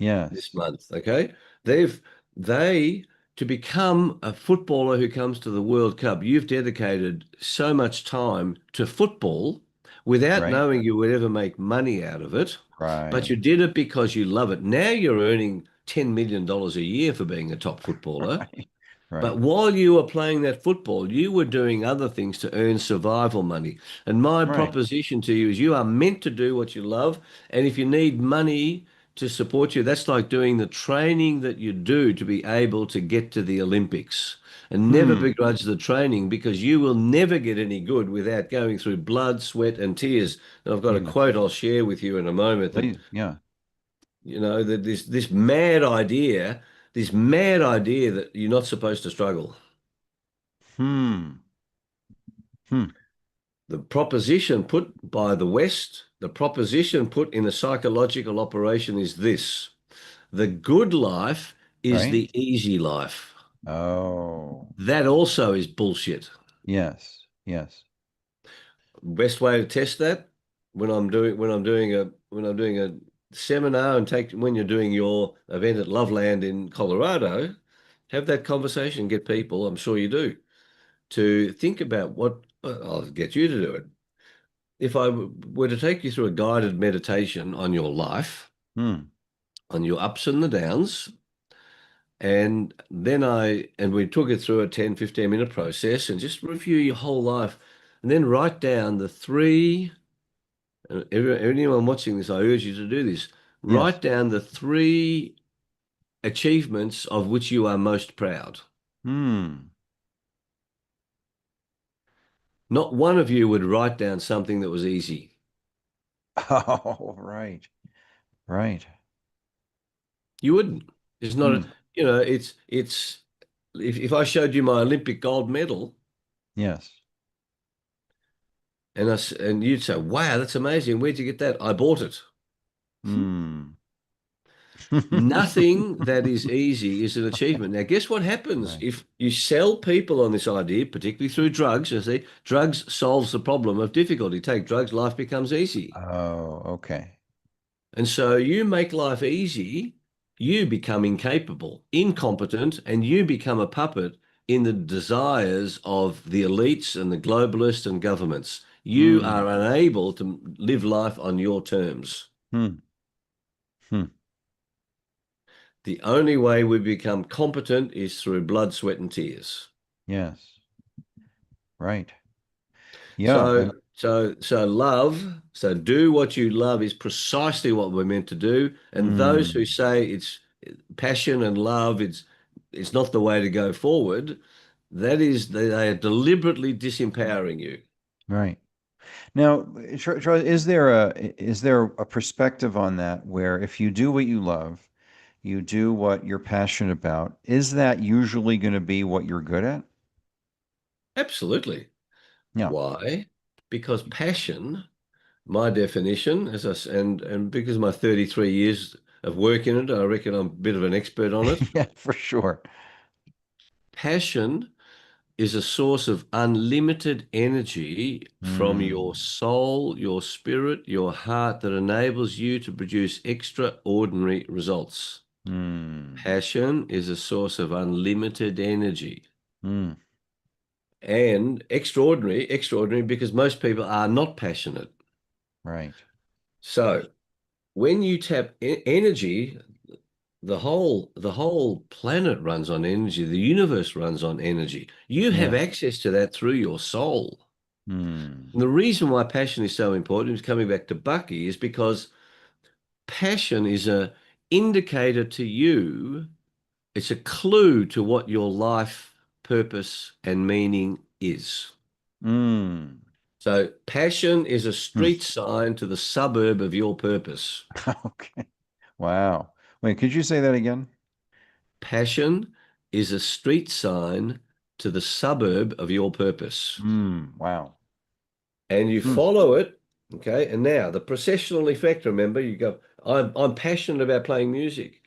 this Yes. month. Okay, they've they to become a footballer who comes to the World Cup, you've dedicated so much time to football without Right. knowing you would ever make money out of it, but you Right. did it because you love it. Now you're earning $10 million a year for being a top footballer. Right. Right. But while you were playing that football, you were doing other things to earn survival money. And my Right. proposition to you is you are meant to do what you love. And if you need money to support you, that's like doing the training that you do to be able to get to the Olympics. And never Hmm. begrudge the training because you will never get any good without going through blood, sweat, and tears. And I've got a Yes. quote I'll share with you in a moment that Please. Yeah. that this mad idea that you're not supposed to struggle. Hmm. Hmm. The proposition put by the West, the proposition put in a psychological operation is this: the good life is Right. the easy life. Oh, That also is bullshit. yes. Yes. Best way to test that when I'm doing a seminar and take when you're doing your event at Loveland in Colorado, have that conversation, get people, I'm sure you do, to think about what I'll get you to do it. If I were to take you through a guided meditation on your life, Hmm. on your ups and the downs, and we took it through a 10-15 minute process and just review your whole life and then write down the three, anyone watching this, I urge you to do this. Yes. Write down the three achievements of which you are most proud. Hmm. Not one of you would write down something that was easy. Oh, right. Right. You wouldn't. It's not Hmm. a, it's if I showed you my Olympic gold medal Yes. and you'd say, "Wow, that's amazing. Where'd you get that?" I bought it. Hmm. Nothing that is easy is an achievement. Now, guess what happens Right. if you sell people on this idea, particularly through drugs? You see, drugs solves the problem of difficulty. Take drugs, life becomes easy. Oh, okay. And so you make life easy you become incapable, incompetent, and you become a puppet in the desires of the elites and the globalists and governments. You Mm. are unable to live life on your terms. Hmm. Hmm. The only way we become competent is through blood, sweat, and tears. Yes. Right. Yeah. So love, so do what you love is precisely what we're meant to do. And those who Mm. say it's passion and love, it's not the way to go forward, that is, they are deliberately disempowering you. Right. Now, Charlie, is there a perspective on that where if you do what you love, you do what you're passionate about, is that usually going to be what you're good at? Absolutely. Yeah. Why? Because passion, my definition, and because of my 33 years of work in it, I reckon I'm a bit of an expert on it. Yeah, for sure. Passion is a source of unlimited energy from your Mm. soul, your spirit, your heart that enables you to produce extraordinary results. Mm. Passion is a source of unlimited energy Mm. and extraordinary because most people are not passionate. Right. So when you tap energy, the whole planet runs on energy. The universe runs on energy. You have Yeah. access to that through your soul. Mm. And the reason why passion is so important, is coming back to Bucky, is because passion is a indicator to you. It's a clue to what your life purpose and meaning is. Mm. So passion is a Hmm. street sign to the suburb of your purpose. Okay. Wow. Wait, could you say that again? Passion is a street sign to the suburb of your purpose. Wow. And you Hmm. follow it. Okay. And now the processional effect, remember, you go, I'm passionate about playing music.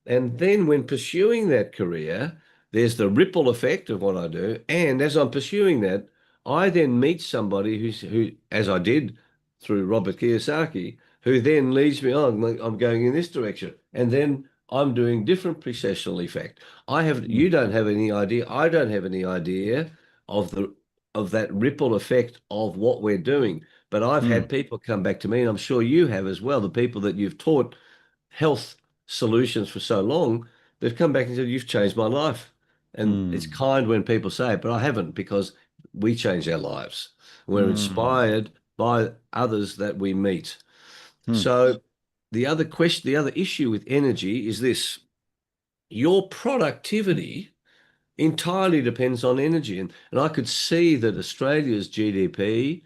And then when pursuing that career, there's the ripple effect of what I do. And as I'm pursuing that, I then meet somebody who, as I did through Robert Kiyosaki, who then leads me on, like, I'm going in this direction. And then I'm doing different processional effect. Hmm. You don't have any idea. I don't have any idea of that ripple effect of what we're doing. But I've Hmm. had people come back to me, and I'm sure you have as well, the people that you've taught health solutions for so long, they've come back and said, you've changed my life. And it's Hmm. kind when people say it, but I haven't, because we change our lives. We're Hmm. inspired by others that we meet. Hmm. So the other issue with energy is this: your productivity entirely depends on energy. And I could see that Australia's GDP,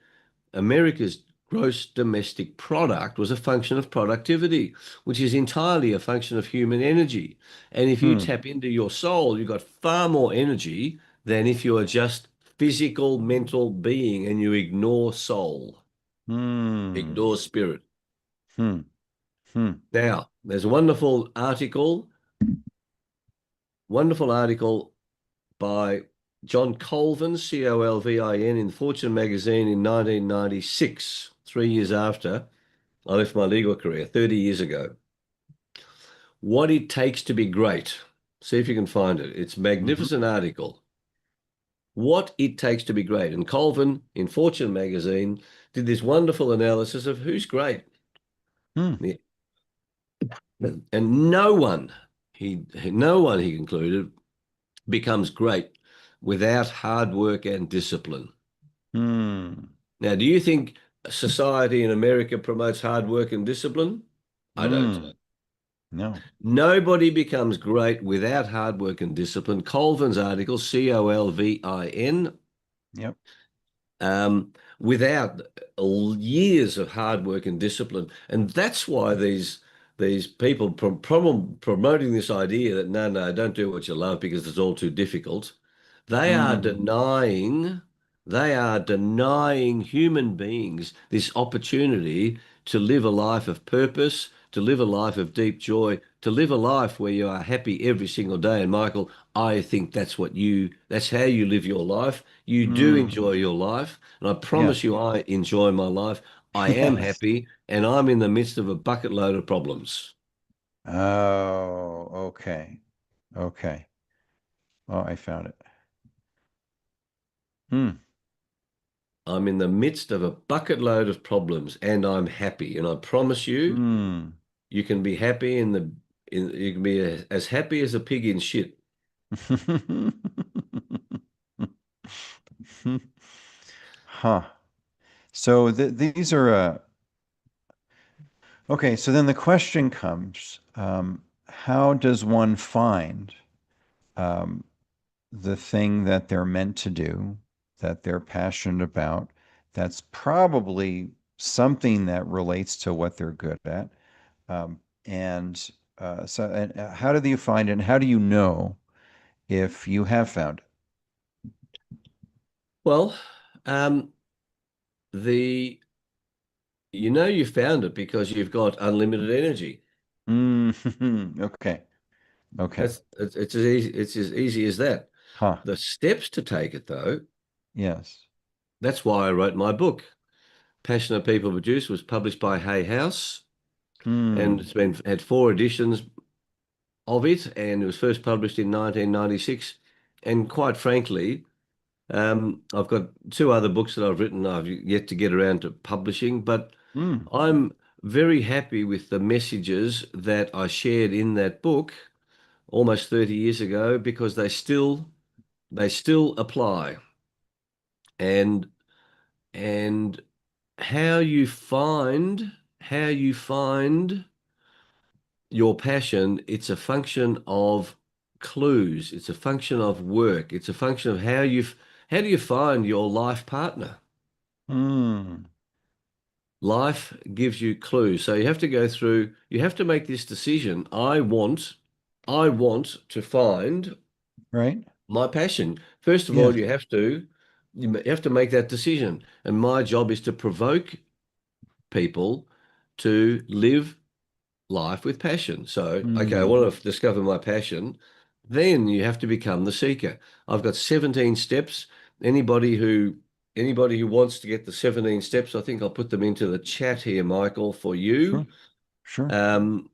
America's gross domestic product, was a function of productivity, which is entirely a function of human energy. And if you Hmm. tap into your soul, you've got far more energy than if you are just physical, mental being and you ignore soul, Hmm. ignore spirit. Hmm. Hmm. Now, there's a wonderful article by John Colvin, Colvin, in Fortune magazine in 1996, 3 years after I left my legal career, 30 years ago. What It Takes to Be Great. See if you can find it. It's a Mhm. magnificent article. What It Takes to Be Great. And Colvin in Fortune magazine did this wonderful analysis of who's great. Hmm. Yeah. And no one, he concluded, becomes great without hard work and discipline. Hmm. Now, do you think society in America promotes hard work and discipline? I don't. Hmm. No. Nobody becomes great without hard work and discipline. Colvin's article, Colvin, Yep. without years of hard work and discipline. And that's why these people promoting this idea that no, don't do what you love because it's all too difficult. They are Hmm. denying, they are denying human beings this opportunity to live a life of purpose, to live a life of deep joy, to live a life where you are happy every single day. And Michael, I think that's how you live your life. You do enjoy Hmm. your life. And I Yes. promise you, I enjoy my life. I am Yes. happy and I'm in the midst of a bucket load of problems. Oh, okay. Okay. Oh, I found it. Hmm. I'm in the midst of a bucket load of problems and I'm happy. And I promise you, Hmm. you can be happy you can be as happy as a pig in shit. Huh. So these are okay. So then the question comes, how does one find um, the thing that they're meant to do, that they're passionate about? That's probably something that relates to what they're good at. And how do you find it? And how do you know if you have found Well, um, the you know you found it because you've got unlimited energy. it? Mm, okay. Okay. It's as easy as that. Huh. The steps to take it though, Yes. that's why I wrote my book. Passionate People Produce was published by Hay House, and Hmm. it's been had 4 editions of it, and it was first published in 1996. And quite frankly, I've got 2 other books that I've written. I've yet to get around to publishing, but Hmm. I'm very happy with the messages that I shared in that book almost 30 years ago because they still apply. And and how you find your passion, it's a function of clues, it's a function of work, it's a function of how do you find your life partner. Hmm. Life gives you clues, so you have to make this decision. I want to find Right. my passion. First of all, Yes. you have to make that decision, and my job is to provoke people to live life with passion. So, okay, I Hmm. want to discover my passion. Then you have to become the seeker. I've got 17 steps. Anybody who anybody who wants to get the 17 steps, I think I'll put them into the chat here, Michael, for you. Sure. Sure. Um,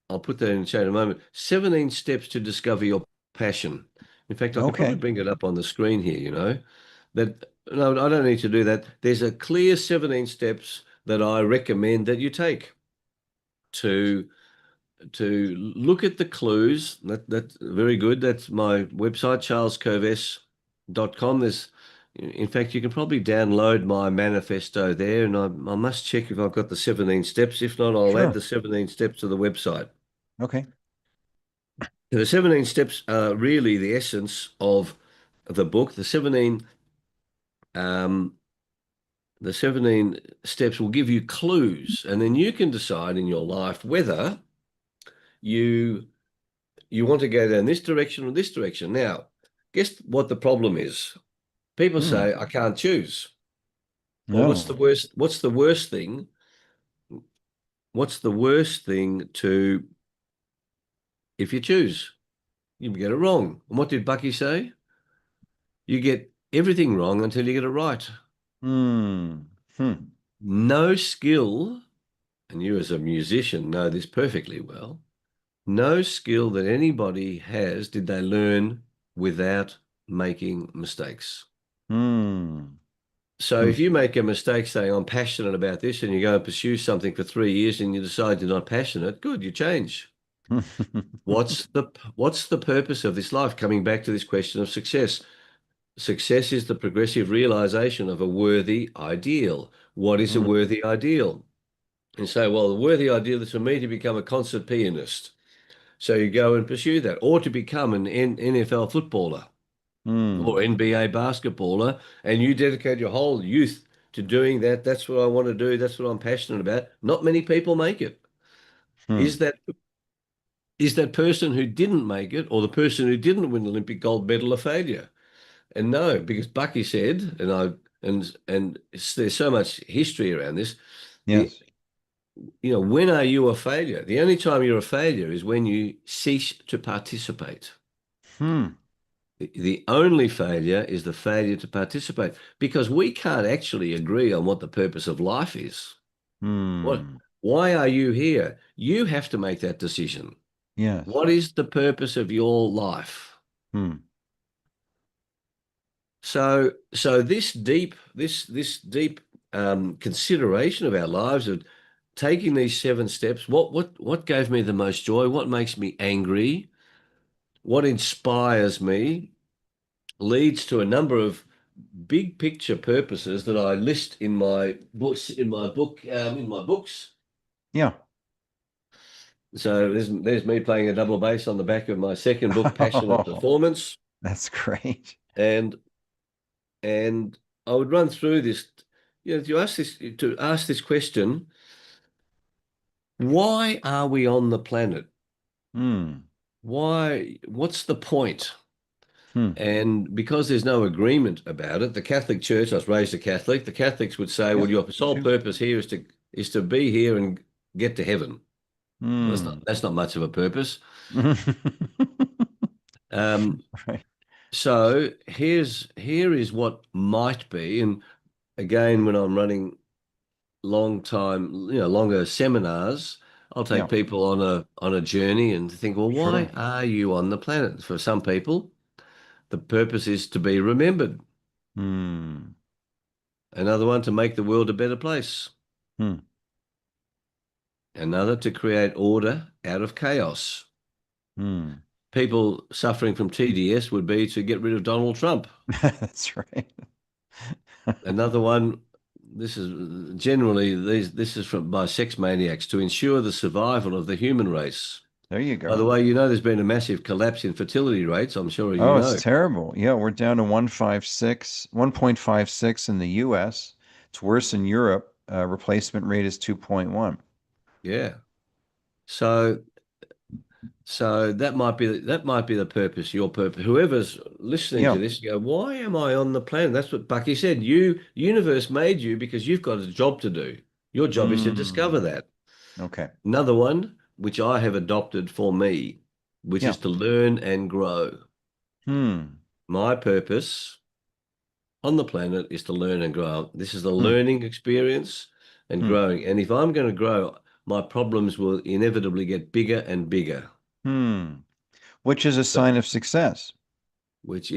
I'll put that in the chat in a moment. 17 steps to discover your passion. In fact, I could probably Okay. bring it up on the screen here, that no, I don't need to do that. There's a clear 17 steps that I recommend that you take to look at the clues. That's very good. That's my website, charlescoves.com. In fact, you can probably download my manifesto there, and I must check if I've got the 17 steps. If not, I'll add Sure. the 17 steps to the website. Okay. The 17 steps are really the essence of the book. Um, the 17 steps will give you clues, and then you can decide in your life whether you you want to go down this direction or this direction. Now, guess what the problem is? People Hmm. say, I can't choose. Well, what's the No. worst? What's the worst thing? What's the worst thing to if you choose? You get it wrong. And what did Bucky say? You get everything wrong until you get it right. Hmm. Hmm. No skill, and you as a musician know this perfectly well, no skill that anybody has did they learn without making mistakes. Hmm. So Hmm. if you make a mistake saying I'm passionate about this and you go and pursue something for 3 years and you decide you're not passionate, good, you change. What's the purpose of this life? Coming back to this question of success. Success is the progressive realization of a worthy ideal. What is a Hmm. worthy ideal? And say, well, the worthy ideal is for me to become a concert pianist. So you go and pursue that, or to become an NFL footballer or Hmm. NBA basketballer, and you dedicate your whole youth to doing that. That's what I want to do. That's what I'm passionate about. Not many people make it. Hmm. Is that person who didn't make it, or the person who didn't win the Olympic gold medal, a failure? And no, because Bucky said, there's so much history around this. The Yes. when are you a failure? The only time you're a failure is when you cease to participate. Hmm. The only failure is the failure to participate because we can't actually agree on what the purpose of life is. What Hmm. Why are you here? You have to make that decision. Yes. What is the purpose of your life? Hmm. So this deep consideration of our lives, of taking these 7 steps. What gave me the most joy? What makes me angry? What inspires me? Leads to a number of big picture purposes that I list in my books, in my books. Yeah. So there's me playing a double bass on the back of my second book, Passionate Oh, Performance, that's great. and and I would run through this. To ask this question: why are we on the planet? Hmm. Why? What's the point? Hmm. And because there's no agreement about it, the Catholic Church, I was raised a Catholic, the Catholics would say, well, Yep. your Me sole too. purpose here is to be here and get to heaven. Well, Hmm. that's not much of a purpose. Um, Right. so here is what might be, and again, when I'm running longer seminars, I'll take Yeah. people on a journey and think, well, why Sure. are you on the planet? For some people, the purpose is to be remembered. Hmm. Another one, to make the world a better place. Hmm. Another, to create order out of chaos. Hmm. People suffering from TDS would be to get rid of Donald Trump. That's right. Another one, this is generally this is from by sex maniacs, to ensure the survival of the human race. There you By the go. way, there's been a massive collapse in fertility rates. I'm sure you Oh, it's know. terrible. Yeah, we're down to 1.56 in the US. It's worse in Europe. Replacement rate is 2.1. Yeah. So So that might be the purpose, your purpose. Whoever's listening Yeah. to this, go, why am I on the planet? That's what Bucky said. Universe made you because you've got a job to do. Your job is to discover Mm. that. Okay. Another one, which I have adopted for me, which Yeah. is to learn and grow. Hmm. My purpose on the planet is to learn and grow. This is a Hmm. learning experience and Hmm. growing. And if I'm going to grow, my problems will inevitably get bigger and bigger. Hmm. Which is a sign of success. Which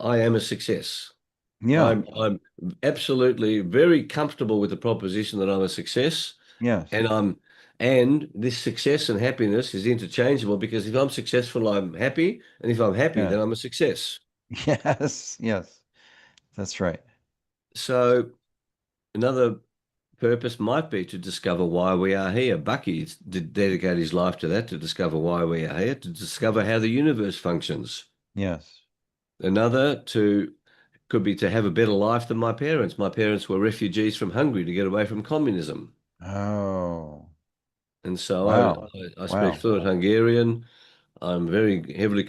I am a success. Yeah. I'm absolutely very comfortable with the proposition that I'm a success, Yes. and this success and happiness is interchangeable, because if I'm successful, I'm happy, and if I'm happy, Yes. then I'm a success. Yes. Yes. That's right. So another purpose might be to discover why we are here. Bucky did dedicate his life to that, to discover why we are here, to discover how the universe functions. Yes. Another to could be to have a better life than my parents. My parents were refugees from Hungary to get away from communism. Oh. And so Wow. I speak Wow. fluent Hungarian. I'm very heavily,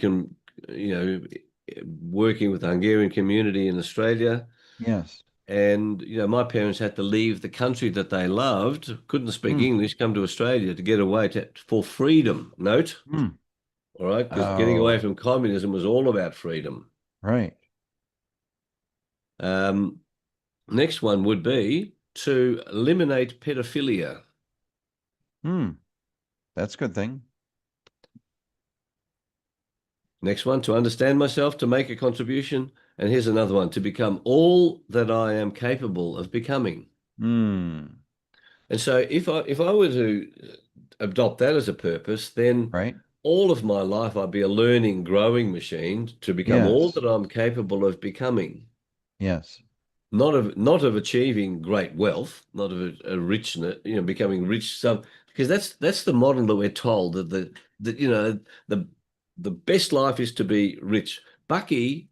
you know, working with the Hungarian community in Australia. Yes. And, my parents had to leave the country that they loved, couldn't speak Hmm. English, come to Australia to get away for freedom. Note, Hmm. all right, because getting away Oh. from communism was all about freedom. Right. Um, Next one would be to eliminate pedophilia. Hmm. That's a good thing. Next one, to understand myself, to make a contribution. And here's another one, to become all that I am capable of becoming. Hmm. And so if I were to adopt that as a purpose, then Right. all of my life I'd be a learning, growing machine to become all Yes. that I'm capable of becoming. Yes. Not of achieving great wealth, not of a richness, becoming rich. Because that's the model that we're told, that the the best life is to be rich. Bucky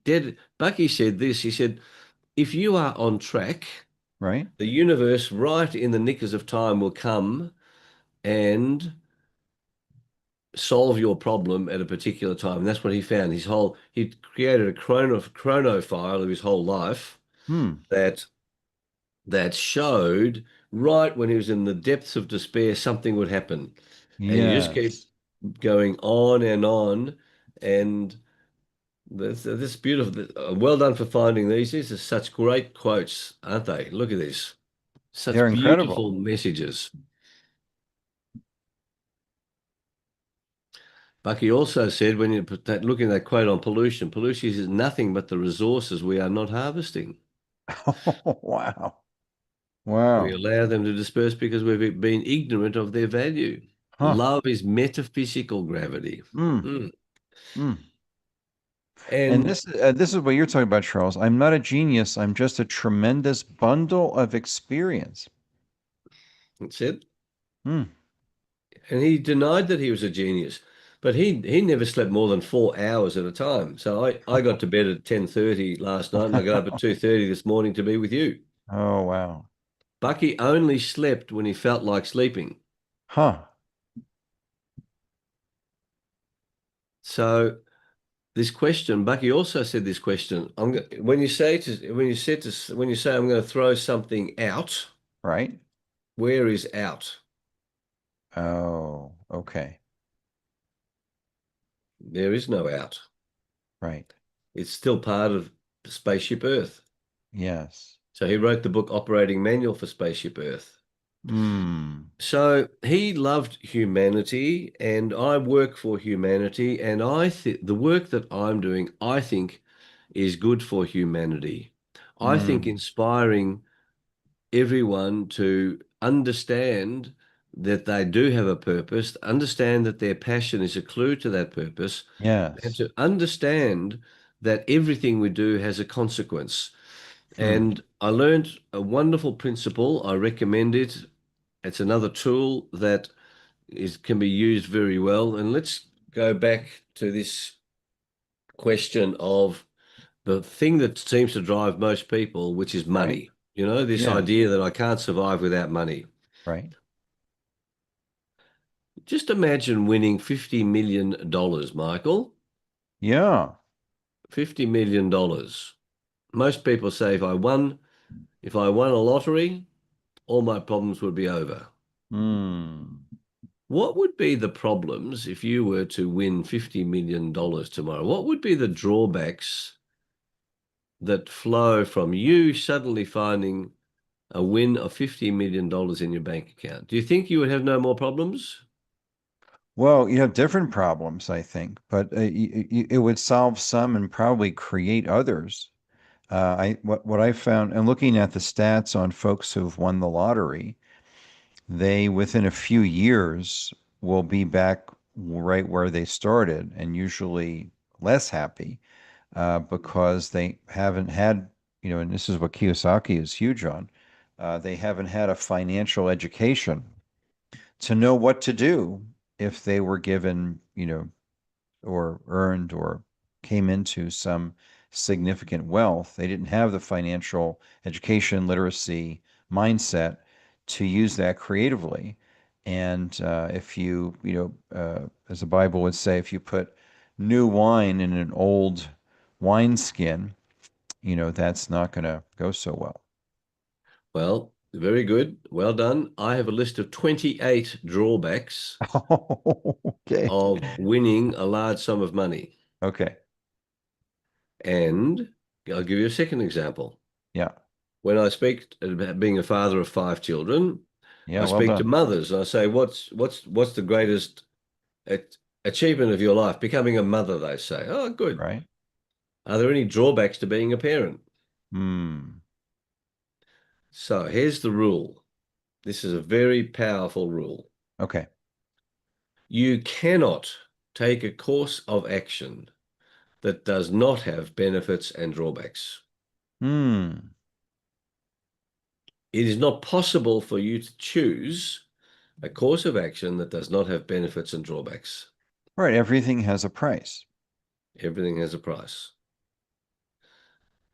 said this. He said, if you are on track, Right. the universe, right in the knickers of time, will come and solve your problem at a particular time. And that's what he found. He created a chrono file of his whole life Hmm. that showed right when he was in the depths of despair, something would happen. And you just keep Yes. going on and on. And this beautiful. Well done for finding these. These are such great quotes, aren't they? Look at this. They're Such incredible. beautiful messages. Bucky also said, when you put that, look in that quote on pollution, pollution is nothing but the resources we are not harvesting. Oh, wow. We Wow. allow them to disperse because we've been ignorant of their value. Huh. Love is metaphysical gravity. Mm, Mm. mm. And And this is what you're talking about, Charles. I'm not a genius. I'm just a tremendous bundle of experience. that's it. Mm. And he denied that he was a genius, but he never slept more than 4 hours at a time. So I got to bed at 10:30 last night, and I got up at 2:30 this morning to be with you. Oh, wow. Bucky only slept when he felt like sleeping. Huh. So this question, Bucky also said this question. When you say I'm going to throw something out, Right. where is out? Oh, okay. There is no out. Right. It's still part of Spaceship Earth. Yes. So he wrote the book Operating Manual for Spaceship Earth. Mm. So he loved humanity, and I work for humanity, and I think the work that I'm doing, I think, is good for humanity. I think Mm. inspiring everyone to understand that they do have a purpose, understand that their passion is a clue to that purpose, and Yes. to understand that everything we do has a consequence. Hmm. And I learned a wonderful principle. I recommend it. It's another tool that can be used very well. And let's go back to this question of the thing that seems to drive most people, which is Right. money. You know, this Yes. idea that I can't survive without money. Right. Just imagine winning $50 million, Michael. Yeah. $50 million. Most people say if I won a lottery, all my problems would be over. Mm. What would be the problems if you were to win $50 million tomorrow? What would be the drawbacks that flow from you suddenly finding a win of $50 million in your bank account? Do you think you would have no more problems? Well, you have different problems, I think, but it would solve some and probably create others. What I found, and looking at the stats on folks who've won the lottery, they within a few years will be back right where they started, and usually less happy because they haven't had, and this is what Kiyosaki is huge on. They haven't had a financial education to know what to do if they were given, or earned or came into some significant wealth. They didn't have the financial education, literacy mindset to use that creatively. And if as the Bible would say, if you put new wine in an old wineskin, that's not going to go so well. Well, very good. Well done. I have a list of 28 drawbacks Okay. of winning a large sum of money. Okay. And I'll give you a second example. Yeah. When I speak about being a father of 5 children, Yeah. I Well speak to done. mothers and I say, what's the greatest achievement of your life? Becoming a mother, they say. Oh, good. Right. Are there any drawbacks to being a parent? Hmm. So here's the rule. This is a very powerful rule. Okay. You cannot take a course of action that does not have benefits and drawbacks. Hmm. It is not possible for you to choose a course of action that does not have benefits and drawbacks. Right. Everything has a price. Everything has a price.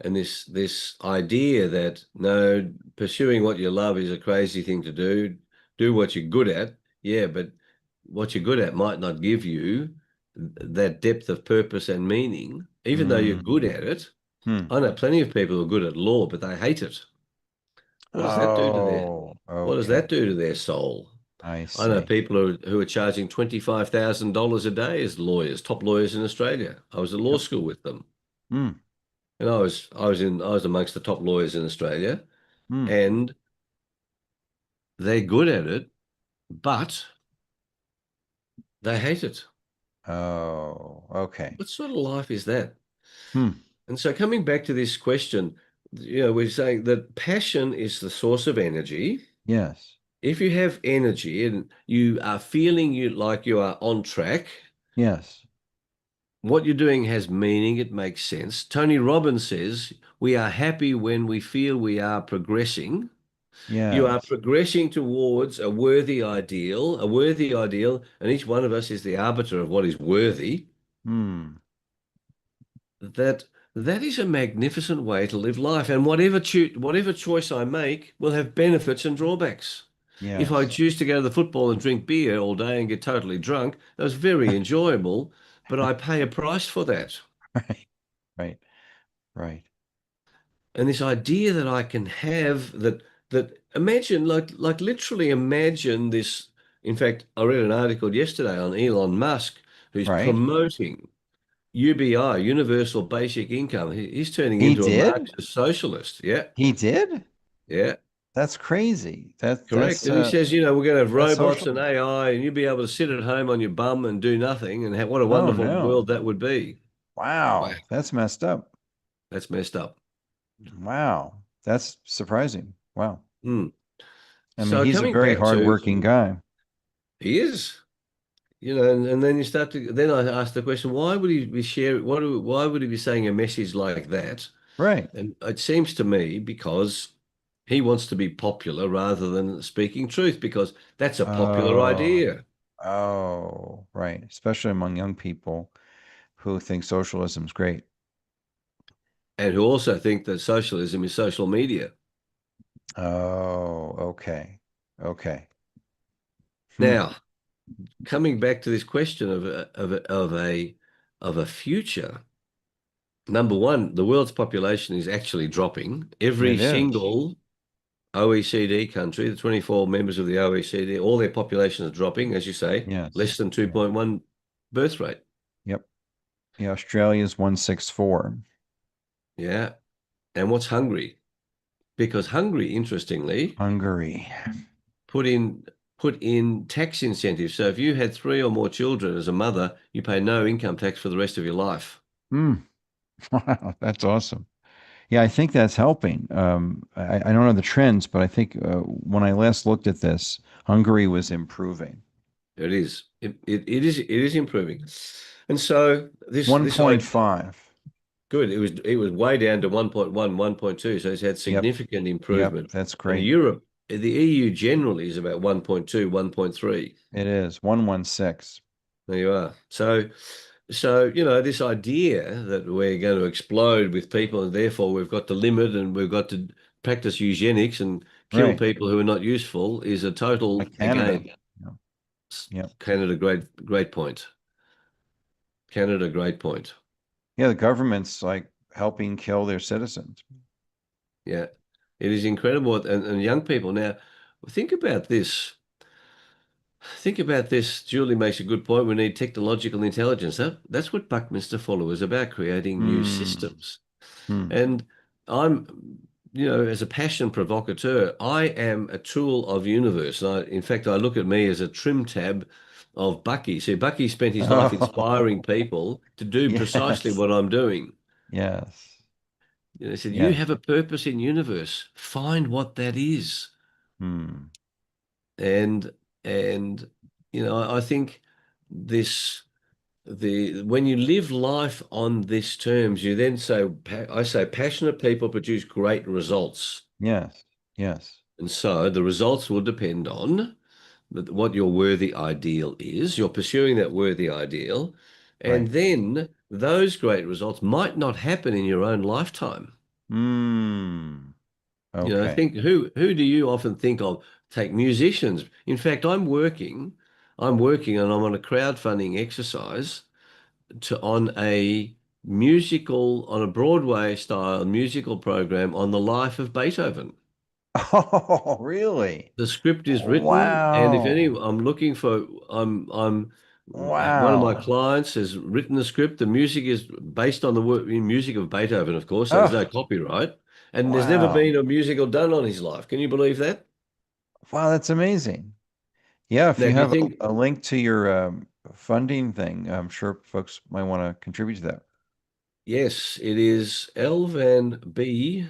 And this idea that no, pursuing what you love is a crazy thing to do. Do what you're good at. Yeah, but what you're good at might not give you that depth of purpose and meaning, even though you're good Mm. at it. Hmm. I know plenty of people who are good at law, but they hate it. What does that do to Oh, what does okay. that do to their soul? I I know see. people who are charging $25,000 a day as lawyers, top lawyers in Australia. I was at law Yep. school with them. Hmm. And I was amongst the top lawyers in Australia, Hmm. and they're good at it, but they hate it. Oh, okay. What sort of life is that? Hmm. And so coming back to this question, we're saying that passion is the source of energy. Yes. If you have energy and you are feeling like you are on track, Yes. what you're doing has meaning, it makes sense. Tony Robbins says we are happy when we feel we are progressing. You are Yes. progressing towards a worthy ideal, and each one of us is the arbiter of what is worthy. Hmm. That that is a magnificent way to live life, and whatever choice I make will have benefits and drawbacks. If I Yes. choose to go to the football and drink beer all day and get totally drunk, that's very enjoyable, but I pay a price for that. Right. Right. Right. And this idea that I can have that imagine like literally imagine this. In fact, I read an article yesterday on Elon Musk who's Right. promoting UBI, universal basic income. He's turning He into a did? Marxist socialist. Yeah, He did? yeah, That's crazy. correct. And he says, we're going to have That's robots and socialism. AI, and you'll be able to sit at home on your bum and do nothing. And what a Oh wonderful no. world that would be. Wow, Wow. That's messed up. that's messed up. Wow. That's surprising. Wow. Hmm. I mean, So he's a coming very back to, hardworking guy. he is. And then you start to, then I asked the question, why would he be sharing, why would he be saying a message like that? Right. And it seems to me because he wants to be popular rather than speaking truth, because that's a popular Oh. idea. Oh, right. Especially among young people who think socialism's great. And who also think that socialism is social media. Oh, okay. Okay. Hmm. Now, coming back to this question of a future, number one, the world's population is actually dropping. Every It is. single OECD country, the 24 members of the OECD, all their population is dropping, as you say, less Yes. than Yeah. 2.1 birth rate. Yep. Yeah, Australia's 164. Yeah. And what's Hungary? Because Hungary, interestingly, Hungary. put in put in tax incentives. So if you had three or more children as a mother, you pay no income tax for the rest of your life. Hmm. Wow, that's awesome. Yeah, I think that's helping. I don't know the trends, but I think when I last looked at this, Hungary was improving. It is. It is improving. And so this I 1.5. good. It was way down to 1.1, 1.2. So it's had Yep. significant Yep. improvement. That's And great. Europe, the EU generally is about 1.2, 1.3. It is 116. There you are. So, this idea that we're going to explode with people and therefore we've got to limit and we've got to practice eugenics and kill Right. people who are not useful is a total, Like Canada. again, Yep. Yep. Canada, great point. Canada, great point. Yeah, the government's like helping kill their citizens. Yeah, it is incredible. And young people now, think about this. Think about this. Julie makes a good point. We need technological intelligence. That's what Buckminster Fuller is about, creating new Hmm. systems. Hmm. And as a passion provocateur, I am a tool of universe. In fact, I look at me as a trim tab of Bucky. See, Bucky spent his life Oh, inspiring people to do precisely yes. what I'm doing. Yes. He said, you Yes. have a purpose in universe. Find what that is. Hmm. And I think this when you live life on this terms, you then say, I say, passionate people produce great results. Yes. Yes. And so the results will depend on what your worthy ideal is. You're pursuing that worthy ideal. And Right. then those great results might not happen in your own lifetime. Hmm. Okay. Think who do you often think of? Take musicians. In fact, I'm working and I'm on a crowdfunding exercise on a Broadway style musical program on the life of Beethoven. Oh, really? The script is written, and if any, Wow. I'm looking for, I'm one of my Wow. clients has written the script. The music is based on the music of Beethoven, of course, so there's no Oh, copyright, and there's never wow. been a musical done on his life. Can you believe that? Wow, that's amazing. Yeah, if Now, you do you have think? a link to your funding thing. I'm sure folks might want to contribute to that. Yes, it is L Van B.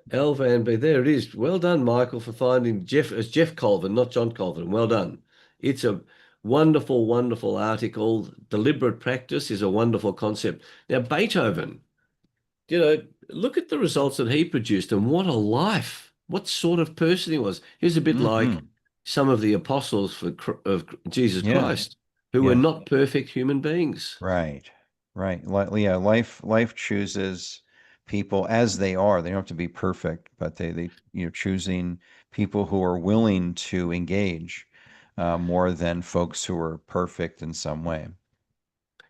There it is. Well done, Michael, for finding Jeff as Jeff Colvin, not John Colvin. Well done. It's a wonderful, wonderful article. Deliberate practice is a wonderful concept. Now, Beethoven, you know, look at the results that he produced and what a life, what sort of person he was. He was a bit like Hmm. some of the apostles of Jesus Yeah. Christ, who were Yes. not perfect human beings. Right. Right. Yeah, life chooses people as they are. They don't have to be perfect, but choosing people who are willing to engage more than folks who are perfect in some way.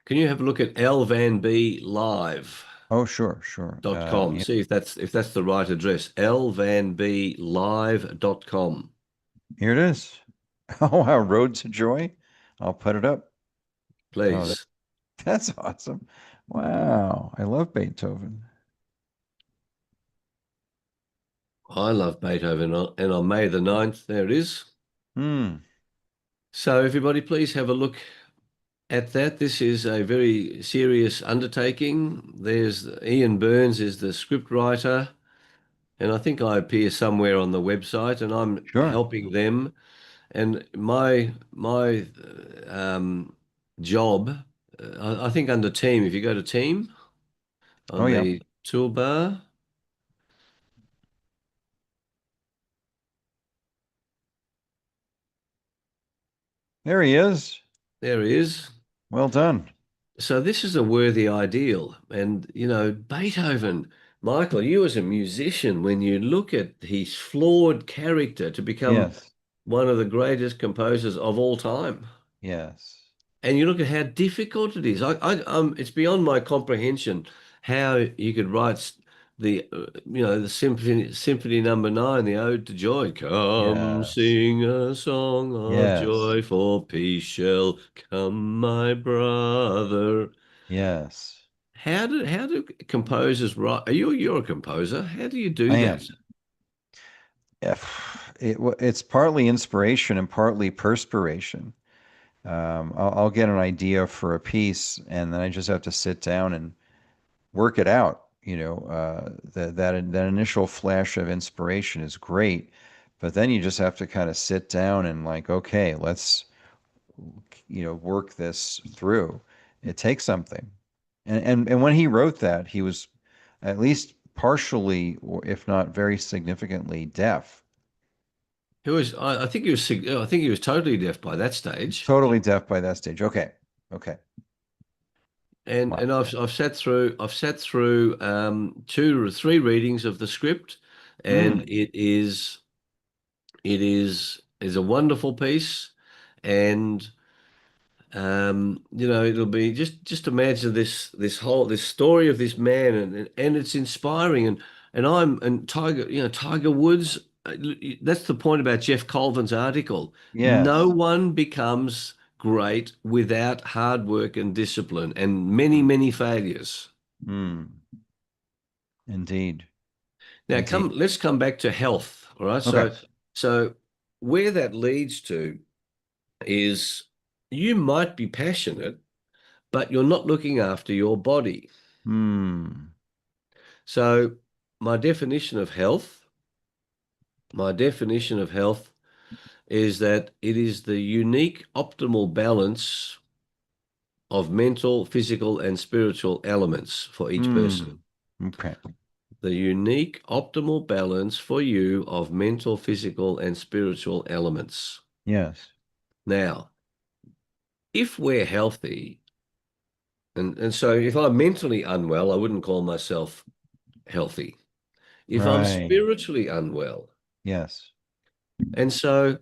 Can you have a look at lvanblive.com? Oh, sure, sure. Yeah, See if that's the right address. lvanblive.com. here it is. Oh, wow, Road to Joy. I'll put it up. Oh, Please. that's awesome. Wow, I love Beethoven. I love Beethoven. And on May the 9th, there it is. Hmm. So everybody, please have a look at that. This is a very serious undertaking. There's Ian Burns is the script writer, and I think I appear somewhere on the website, and I'm Sure. helping them. And my job, I think under team, if you go to team Oh, on yeah. the toolbar, There he is. there he is. Well done. So this is a worthy ideal. And, Beethoven, Michael, you as a musician, when you look at his flawed character to become Yes. one of the greatest composers of all time, Yes. and you look at how difficult it is. It's beyond my comprehension how you could write the symphony number 9, the Ode to Joy. Come Yes. sing a song of Yes. joy, for peace shall come, my brother. Yes. How do composers write? You're a composer. How do you I do that? am. It's partly inspiration and partly perspiration. I'll get an idea for a piece, and then I just have to sit down and work it out. That initial flash of inspiration is great, but then you just have to kind of sit down and like, okay, let's work this through. It takes something. And when he wrote that, he was at least partially, or if not very significantly, deaf. I think he was. I think he was totally deaf by that stage. Totally deaf by that stage. Okay. Okay. And Wow. and I've sat through 2 or 3 readings of the script, and Mm. it is a wonderful piece, and it'll be just imagine this story of this man, and it's inspiring, and Tiger Woods. That's the point about Jeff Colvin's article. No Yes. one becomes great without hard work and discipline and many, Mm. many failures. Mm. Indeed. Now, Indeed. let's come back to health. All right. Okay. So where that leads to is you might be passionate, but you're not looking after your body. Hmm. So my definition of health, my definition of health is that it is the unique optimal balance of mental, physical, and spiritual elements for each person. Hmm. Okay. The unique optimal balance for you of mental, physical, and spiritual elements. Yes. Now, if we're healthy, and so if I'm mentally unwell, I wouldn't call myself healthy. If I'm Right. spiritually unwell, Yes. and so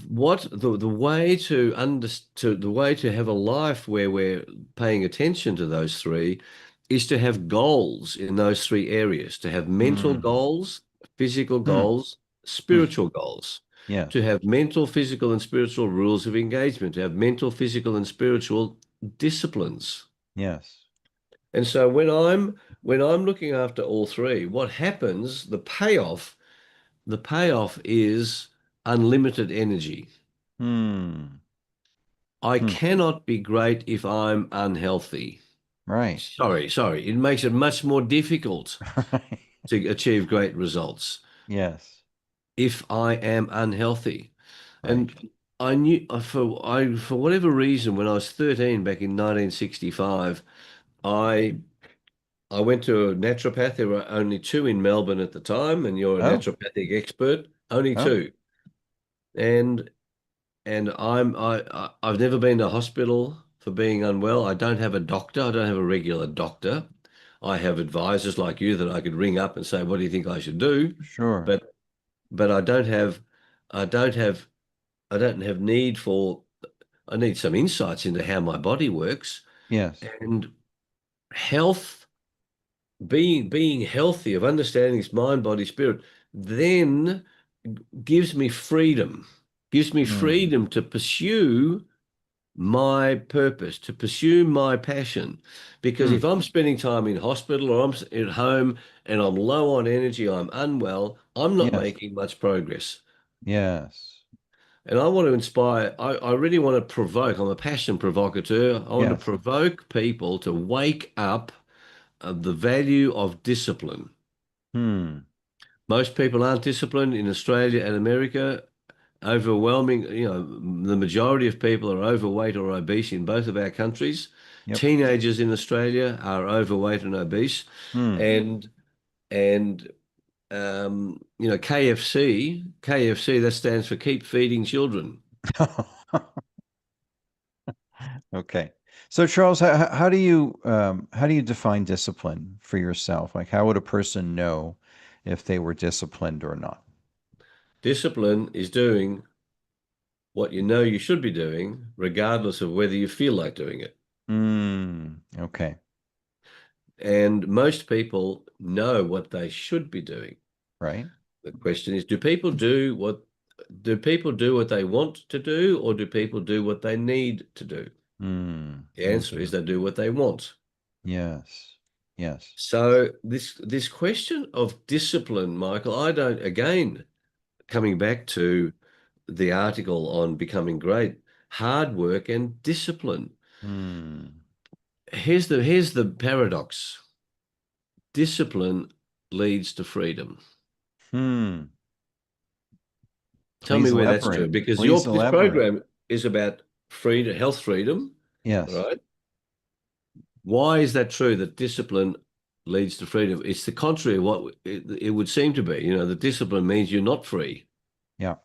what the way the way to have a life where we're paying attention to those 3 is to have goals in those 3 areas, to have mental Hmm. goals, physical Hmm. goals, Hmm. spiritual goals, Yes. to have mental, physical, and spiritual rules of engagement, to have mental, physical, and spiritual disciplines. Yes. And so when I'm looking after all 3, what happens, the payoff is unlimited energy. Hmm. I Hmm. cannot be great if I'm unhealthy. Right. Sorry. It makes it much more difficult Right. to achieve great results Yes. if I am unhealthy. Right. And I knew for whatever reason, when I was 13 back in 1965, I I went to a naturopath. There were only two in Melbourne at the time, and you're a Oh. naturopathic expert. Only Oh. two. And I've never been to hospital for being unwell. I don't have a doctor. I don't have a regular doctor. I have advisors like you that I could ring up and say, "What do you think I should do?" Sure. But I don't have I don't have I don't have need for I need some insights into how my body works Yes. and health, being healthy, of understanding this mind, body, spirit, then gives me freedom, Hmm. to pursue my purpose, to pursue my passion. Because Hmm. if I'm spending time in hospital or I'm at home and I'm low on energy, I'm unwell, I'm not Yes. making much progress. Yes. And I want to inspire, I really want to provoke, I'm a passion provocateur. I want to Yes. provoke people to wake up the value of discipline. Hmm. Most people aren't disciplined in Australia and America. Overwhelming, the majority of people are overweight or obese in both of our countries. Yep. Teenagers in Australia are overweight and obese, Hmm. and and KFC, that stands for keep feeding children. Okay. So Charles, how do you define discipline for yourself? Like how would a person know if they were disciplined or not? Discipline is doing what you know you should be doing, regardless of whether you feel like doing it. Okay. And most people know what they should be doing. Right. The question is, do people do what they want to do, or do people do what they need to do? The answer is Mhm. they do what they want. Yes. Yes. So this question of discipline, Michael, I don't, again, coming back to the article on becoming great, hard work and discipline. Hmm. Here's the paradox. Discipline leads to freedom. Hmm. Tell me Please where that's elaborate. true, because Please this elaborate. program is about freedom, health freedom, Yes. right? Why is that true that discipline leads to freedom? It's the contrary of what it would seem to be. The discipline means you're not free. Yeah.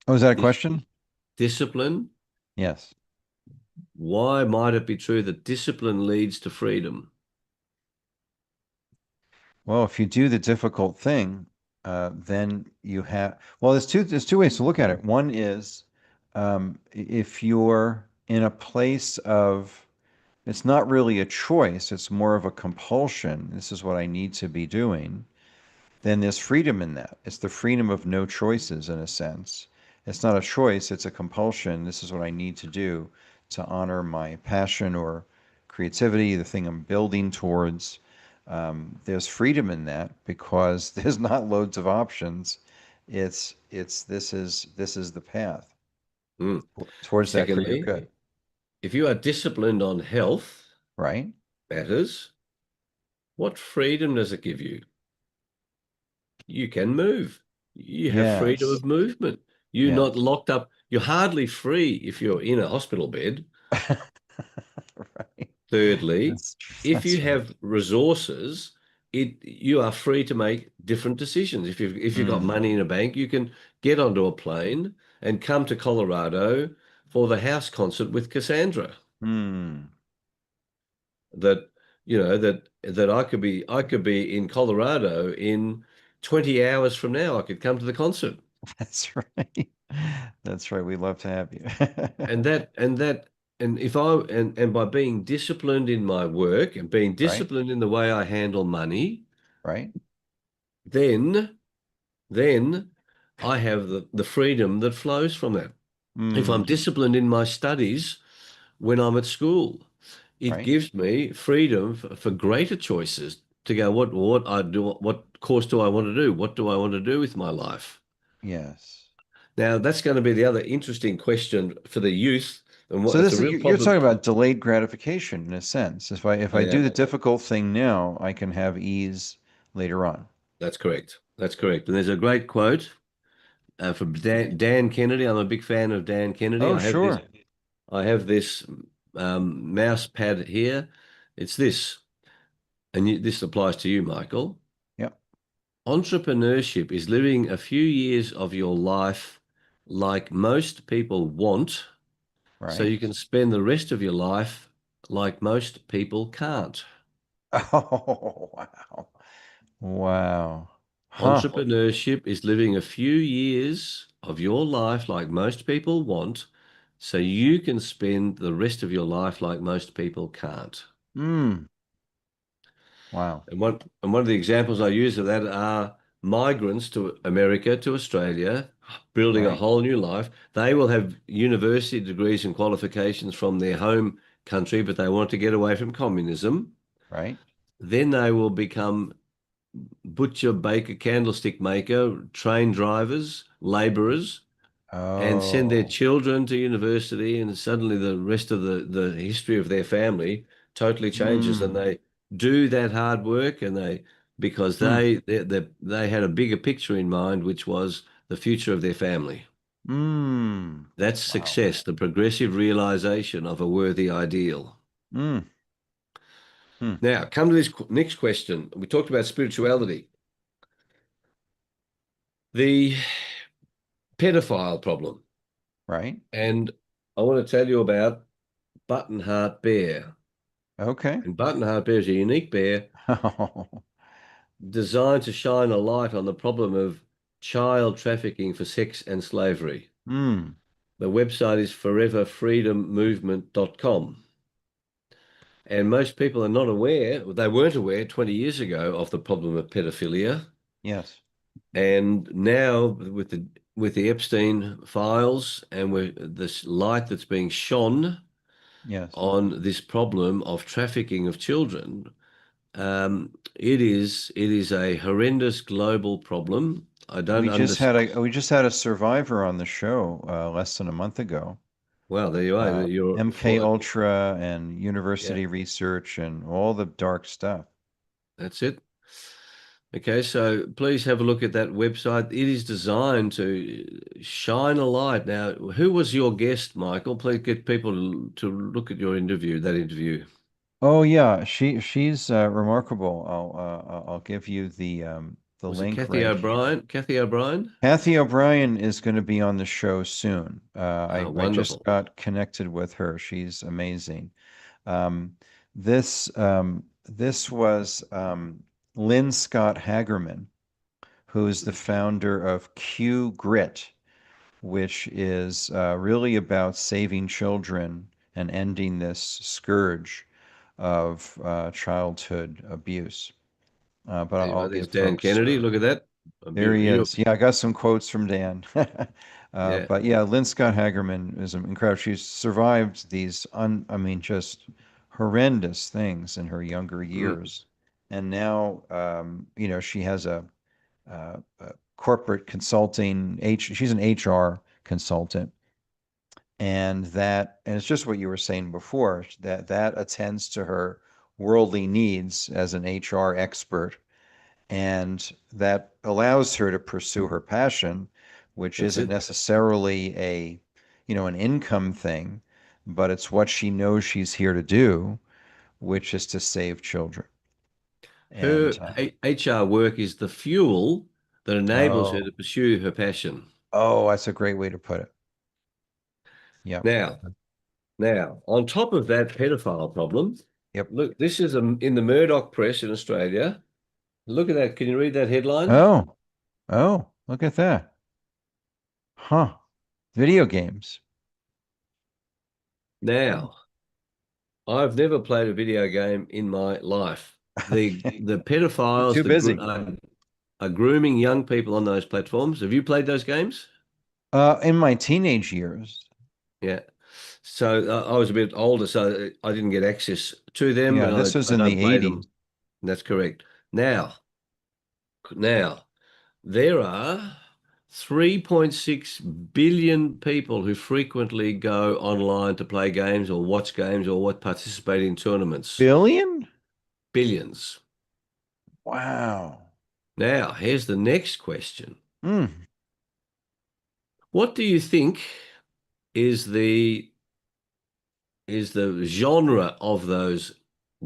Oh, is that a Dis question? discipline, Yes. why might it be true that discipline leads to freedom? Well, if you do the difficult thing, then you have, well, there's two ways to look at it. One is if you're in a place of, it's not really a choice, it's more of a compulsion. This is what I need to be doing. Then there's freedom in that. It's the freedom of no choices in a sense. It's not a choice, it's a compulsion. This is what I need to do to honor my passion or creativity, the thing I'm building towards. There's freedom in that because there's not loads of options. This is the path Mm. towards that greater Secondly, good, if you are disciplined on health right? matters, what freedom does it give you? You can move. You have freedom Yes. of movement. You're not Yes. locked up. You're hardly free if you're in a hospital bed. Right. Thirdly, That's if you that's right. have resources, you are free to make different decisions. If you've got Mm. money in a bank, you can get onto a plane and come to Colorado for the house concert with Cassandra. Mm. That that I could be in Colorado in 20 hours from now. I could come to the concert. That's right. That's right. We love to have you. And that and that and if I and by being disciplined in my work and being Right? disciplined in the way I handle money, Right? then then I have the freedom that flows from that. If I'm Mm. disciplined in my studies when I'm at school, it Right? gives me freedom for greater choices to go, what course do I want to do? What do I want to do with my life? Yes. Now, that's going to be the other interesting question for the youth. And So it's a this real you're problem. talking about delayed gratification in a sense. If I I do the am. difficult thing now, I can have ease later on. That's correct. That's correct. And there's a great quote from Dan Kennedy. I'm a big fan of Dan Kennedy. Oh, sure. I have this mouse pad here. It's this, and this applies to you, Michael. Yep. Entrepreneurship is living a few years of your life like most people want, so Right. you can spend the rest of your life like most people can't. Oh, wow. Wow. Huh. Entrepreneurship is living a few years of your life like most people want, so you can spend the rest of your life like most people can't. Mm. Wow. And one of the examples I use of that are migrants to America, to Australia, building a Right. whole new life. They will have university degrees and qualifications from their home country, but they want to get away from communism. Right. Then they will become butcher, baker, candlestick maker, train drivers, laborers, and send their Oh. children to university, and suddenly the rest of the history of their family totally changes, and Mm. they do that hard work, and because Mm. they had a bigger picture in mind, which was the future of their family. Mm. That's Wow. success, the progressive realization of a worthy ideal. Mm. Mm. Now, come to this next question. We talked about spirituality, the pedophile problem, Right. and I want to tell you about Button Heart Bear. Okay. And Button Heart Bear is a unique bear designed to shine a light on the problem of child trafficking for sex and slavery. Mm. The website is foreverfreedommovement.com. And most people are not aware, they weren't aware 20 years ago of the problem of pedophilia. Yes. And now with the Epstein files and with this light that's being shone Yes. on this problem of trafficking of children, it is a horrendous global problem. I don't understand. We just had a survivor on the show less than a month ago. Well, there you are. You're MK for Ultra and Yeah, university research and all the dark stuff. that's it. Okay, so please have a look at that website. It is designed to shine a light. Now, who was your guest, Michael? Please get people to look at that interview. Oh yeah, she's remarkable. I'll give you the Was it link Kathy right here. O'Brien? Kathy O'Brien? Kathy O'Brien is going to be on the show soon. Oh, I just wonderful. got connected with her. She's amazing. Um, this was Lynn Scott Hagerman, who is the founder of Q Grit, which is really about saving children and ending this scourge of childhood abuse. But There you I'll are. There's give Dan folks. Kennedy. Look at that. There he You, is. Yeah, I got some quotes from Dan. yeah. But yeah, Lynn Scott Hagerman is incredible. She's survived these, I mean, just horrendous things in her younger Mm. years. And now, she has a corporate consulting, she's an HR consultant. And it's just what you were saying before, that attends to her worldly needs as an HR expert, and that allows her to pursue her passion, which That's isn't it. necessarily an income thing, but it's what she knows she's here to do, which is to save children. Her And HR work is the fuel that enables her oh, to pursue her passion. oh, that's a great way to put it. Yep, Now, on top of that pedophile problem, yep. look, this is in the Murdoch press in Australia. Look at that. Can you read that headline? Oh, oh, look at that. Huh. Video games. Now, I've never played a video game in my life. The Okay. the You're pedophiles too busy. are grooming young people on those platforms. Have you played those games? In my teenage years, Yeah. So I was a bit older, so I didn't get access to them, yeah, and this was I in don't the play 80s. them. That's correct. Now, there are 3.6 billion people who frequently go online to play games or watch games or what participate in tournaments. Billion? Billions. Wow. Now, here's the next question. Mm. What do you think is the genre of those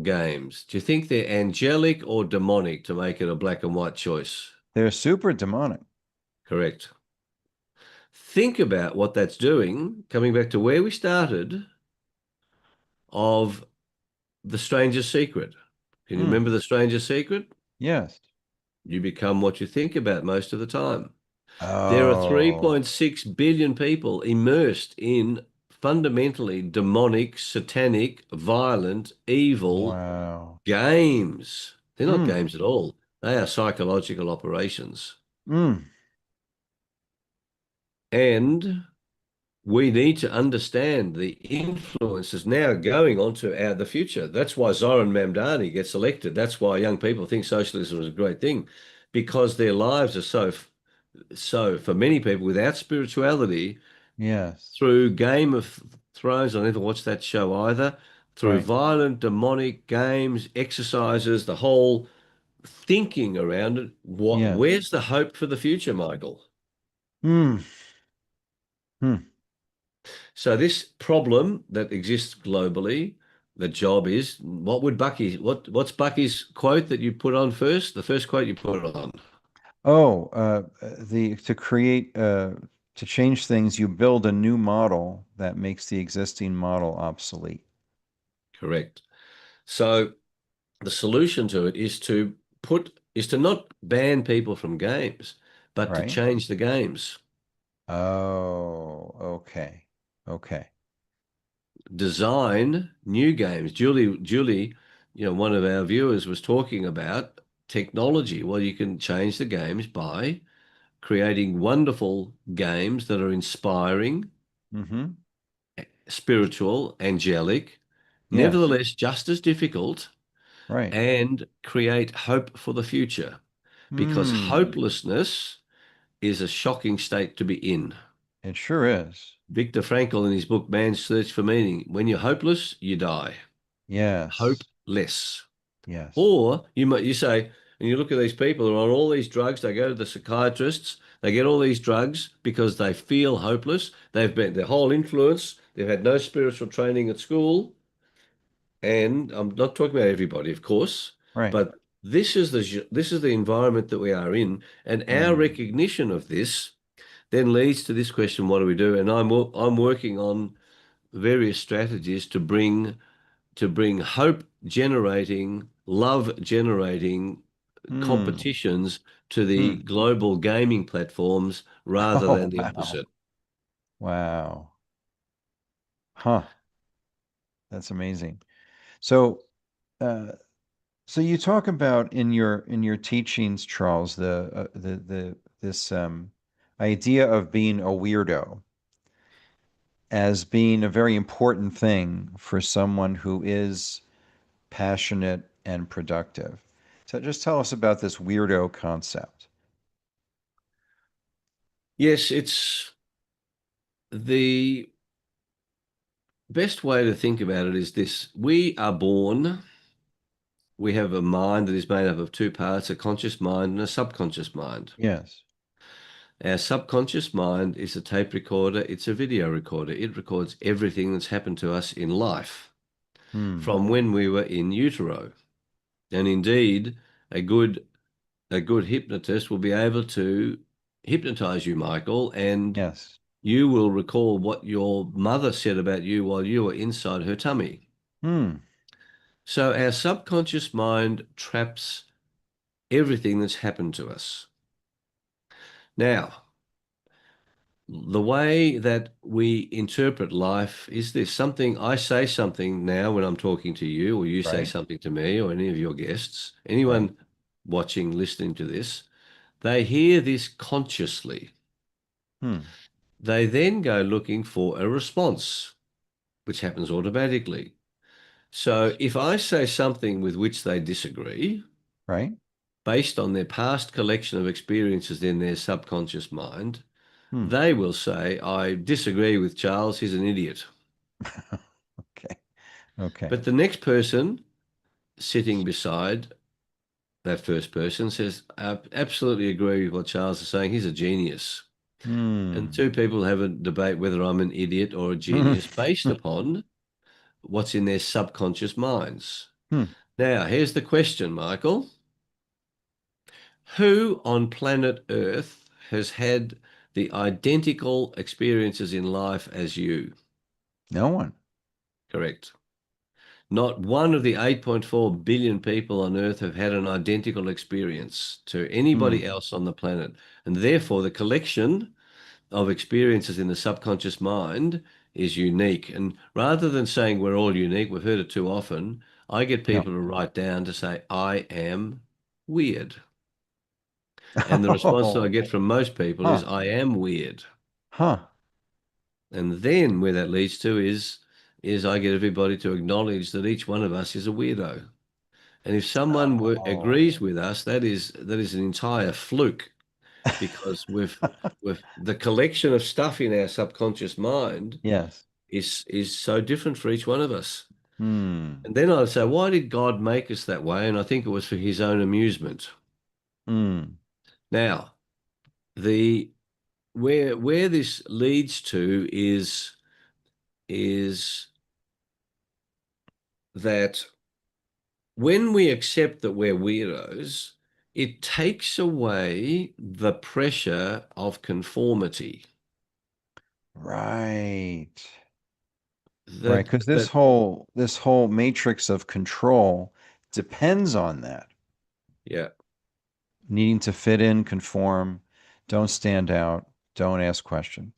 games? Do you think they're angelic or demonic, to make it a black and white choice? They're super demonic. Correct. Think about what that's doing, coming back to where we started, of The Stranger's Secret. Can you Mm. remember The Stranger's Secret? Yes. You become what you think about most of the time. There are Oh, 3.6 billion people immersed in fundamentally demonic, satanic, violent, evil wow. games. They're not Mm. games at all. They are psychological operations. Mm. And we need to understand the influences now going on to the future. That's why Zoran Mamdani gets elected. That's why young people think socialism is a great thing, because their lives are so for many people without spirituality, Yes. through Game of Thrones. I never watched that show either. Through Right. violent, demonic games, exercises, the whole thinking around it. Yes. Where's the hope for the future, Michael? Mm. Mm. So this problem that exists globally, the job is, what's Bucky's quote that you put on first? The first quote you put on. Oh, the to create to change things, you build a new model that makes the existing model obsolete. Correct. So the solution to it is to not ban people from games, but to Right? change the games. Oh, okay. Okay. Design new games. Julie, one of our viewers was talking about technology. Well, you can change the games by creating wonderful games that are inspiring, Mm-hmm. spiritual, angelic, Yes. nevertheless just as difficult, Right. and create hope for the future. Because Hmm. hopelessness is a shocking state to be in. It sure is. Viktor Frankl, in his book Man's Search for Meaning, when you're hopeless, you die. Yes. Hopeless. Yes. Or you say, and you look at these people who are on all these drugs, they go to the psychiatrists, they get all these drugs because they feel hopeless. They've been their whole influence, they've had no spiritual training at school. And I'm not talking about everybody, of course, Right. but this is the environment that we are in, and our Hmm. recognition of this then leads to this question: what do we do? And I'm working on various strategies to bring hope generating, love generating Hmm. competitions to the Hmm. global gaming platforms rather Oh, than the wow. opposite. Wow. Huh. That's amazing. So, uh, so you talk about in your teachings, Charles, the this idea of being a weirdo as being a very important thing for someone who is passionate and productive. So just tell us about this weirdo concept. Yes, it's the best way to think about it is this: we are born, we have a mind that is made up of two parts, a conscious mind and a subconscious mind. Yes. Our subconscious mind is a tape recorder, it's a video recorder. It records everything that's happened to us in life Hmm. from when we were in utero. And indeed, a good a good hypnotist will be able to hypnotize you, Michael, and Yes. you will recall what your mother said about you while you were inside her tummy. Hmm. So our subconscious mind traps everything that's happened to us. Now, the way that we interpret life is this: something I say something now when I'm talking to you, or you say Right. something to me, or any of your guests, Right. anyone watching, listening to this, they hear this consciously. Hmm. They then go looking for a response, which happens automatically. So Yes. if I say something with which they disagree, Right. based on their past collection of experiences in their subconscious mind, Hmm. they will say, I disagree with Charles, he's an idiot. Okay. Okay. But the next person sitting beside that first person says, I absolutely agree with what Charles is saying, he's a genius. And Hmm. two people have a debate whether I'm an idiot or a genius based upon what's in their subconscious minds. Hmm. Now, here's the question, Michael. Who on planet Earth has had the identical experiences in life as you? No one. Correct. Not one of the 8.4 billion people on Earth have had an identical experience to anybody Hmm. else on the planet. And therefore, the collection of experiences in the subconscious mind is unique. And rather than saying we're all unique, we've heard it too often, I get Yeah. people to write down to say, I am weird. And the response that I Oh. get from most people is, Huh. I am weird. Huh. And then where that leads to is I get everybody to acknowledge that each one of us is a weirdo. And if someone Oh. agrees with us, that is an entire fluke because with the collection of stuff in our subconscious mind Yes. is so different for each one of us. Hmm. And then I'd say, why did God make us that way? And I think it was for his own amusement. Hmm. Now, the where this leads to is that when we accept that we're weirdos, it takes away the pressure of conformity. Right. Right. That Because that this whole matrix of control depends on that. yeah. Needing to fit in, conform, don't stand out, don't ask questions.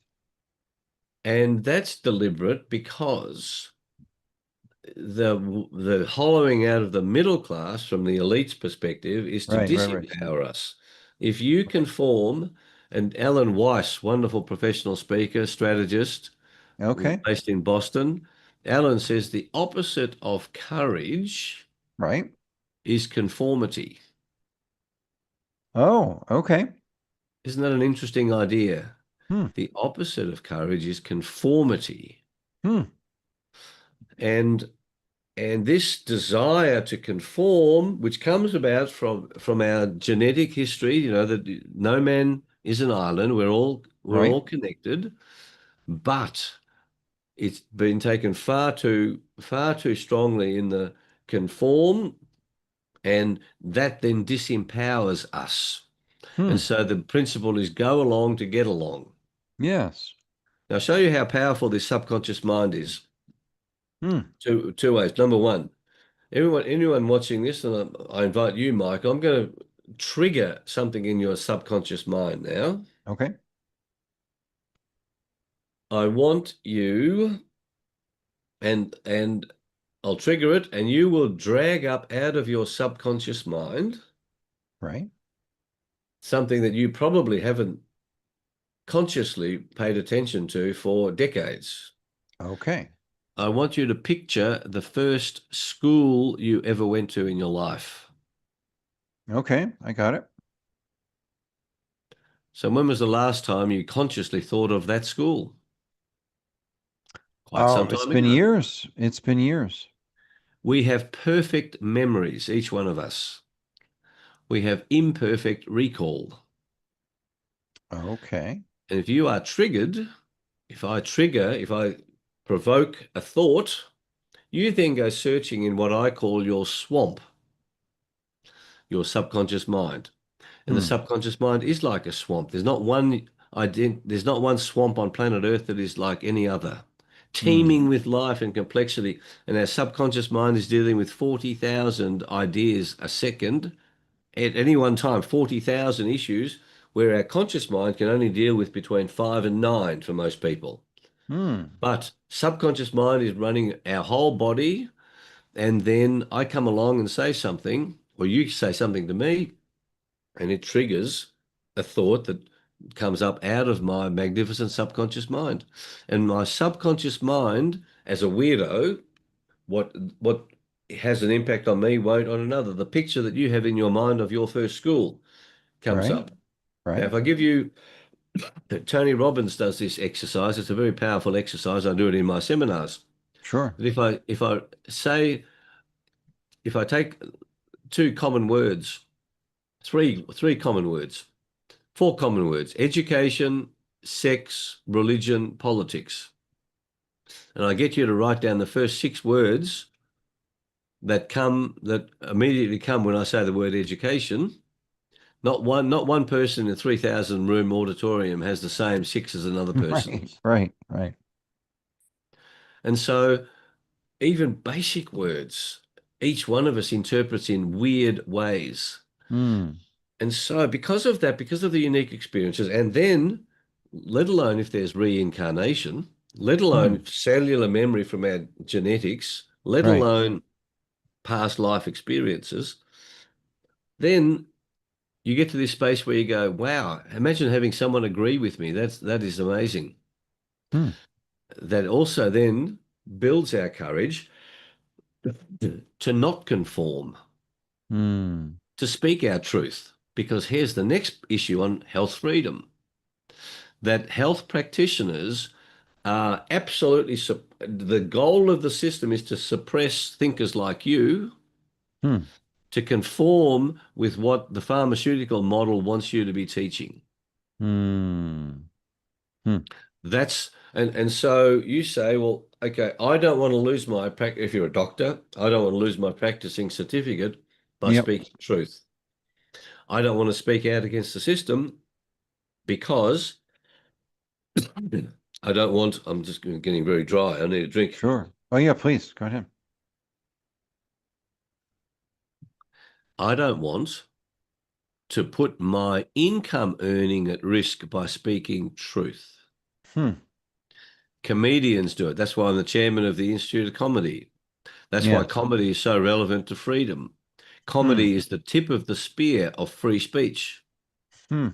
And that's deliberate because the hollowing out of the middle class from the elite's perspective is to Right, right, right. disempower us. If you conform, and Alan Weiss, wonderful professional speaker, strategist, Okay. based in Boston, Alan says the opposite of courage Right. is conformity. Oh, okay. Isn't that an interesting idea? Hmm. The opposite of courage is conformity. Hmm. And this desire to conform, which comes about from our genetic history, that no man is an island. We're all Right. connected, but it's been taken far too strongly in the conform, and that then disempowers us. And Hmm. so the principle is go along to get along. Yes. Now, I'll show you how powerful this subconscious mind is. Hmm. Two ways. Number one, anyone watching this, and I invite you, Mike, I'm going to trigger something in your subconscious mind now. Okay. I want you, and I'll trigger it, and you will drag up out of your subconscious mind Right. something that you probably haven't consciously paid attention to for decades. Okay. I want you to picture the first school you ever went to in your life. Okay. I got it. So when was the last time you consciously thought of that school? Quite Oh, some it's time been ago. years. It's been years. We have perfect memories, each one of us. We have imperfect recall. Okay. And if you are triggered, if I provoke a thought, you then go searching in what I call your swamp, your subconscious mind. And the Hmm. subconscious mind is like a swamp. There's not one swamp on planet Earth that is like any other, Hmm. teeming with life and complexity. And our subconscious mind is dealing with 40,000 ideas a second at any one time, 40,000 issues, where our conscious mind can only deal with between 5 and 9 for most people. Hmm. But subconscious mind is running our whole body. And then I come along and say something, or you say something to me, and it triggers a thought that comes up out of my magnificent subconscious mind. And my subconscious mind, as a weirdo, what has an impact on me, won't on another. The picture that you have in your mind of your first school comes Right. up. Now, Right. if I give you, Tony Robbins does this exercise. It's a very powerful exercise. I do it in my seminars. Sure. But if I take two common words, three common words, four common words: education, sex, religion, politics, and I get you to write down the first six words that immediately come when I say the word education. Not one person in a 3,000 room auditorium has the same six as another person. Right. Right. Right. And so even basic words, each one of us interprets in weird ways. Hmm. And so because of that, because of the unique experiences, and then let alone if there's reincarnation, let Hmm. alone cellular memory from our genetics, let Right. alone past life experiences, then you get to this space where you go, wow, imagine having someone agree with me. That is amazing. Hmm. That also then builds our courage to not conform, Hmm. to speak our truth. Because here's the next issue on health freedom, that health practitioners are absolutely, the goal of the system is to suppress thinkers like you, Hmm. to conform with what the pharmaceutical model wants you to be teaching. Hmm. Hmm. And so you say, well, okay, I don't want to lose my practice. If you're a doctor, I don't want to lose my practicing certificate by Yep. speaking truth. I don't want to speak out against the system because I don't want, I'm just getting very dry. I need a drink. Sure. Oh yeah, please go ahead. I don't want to put my income earning at risk by speaking truth. Hmm. Comedians do it. That's why I'm the chairman of the Institute of Comedy. That's why Yes. comedy is so relevant to freedom. Hmm. Comedy is the tip of the spear of free speech. Hmm.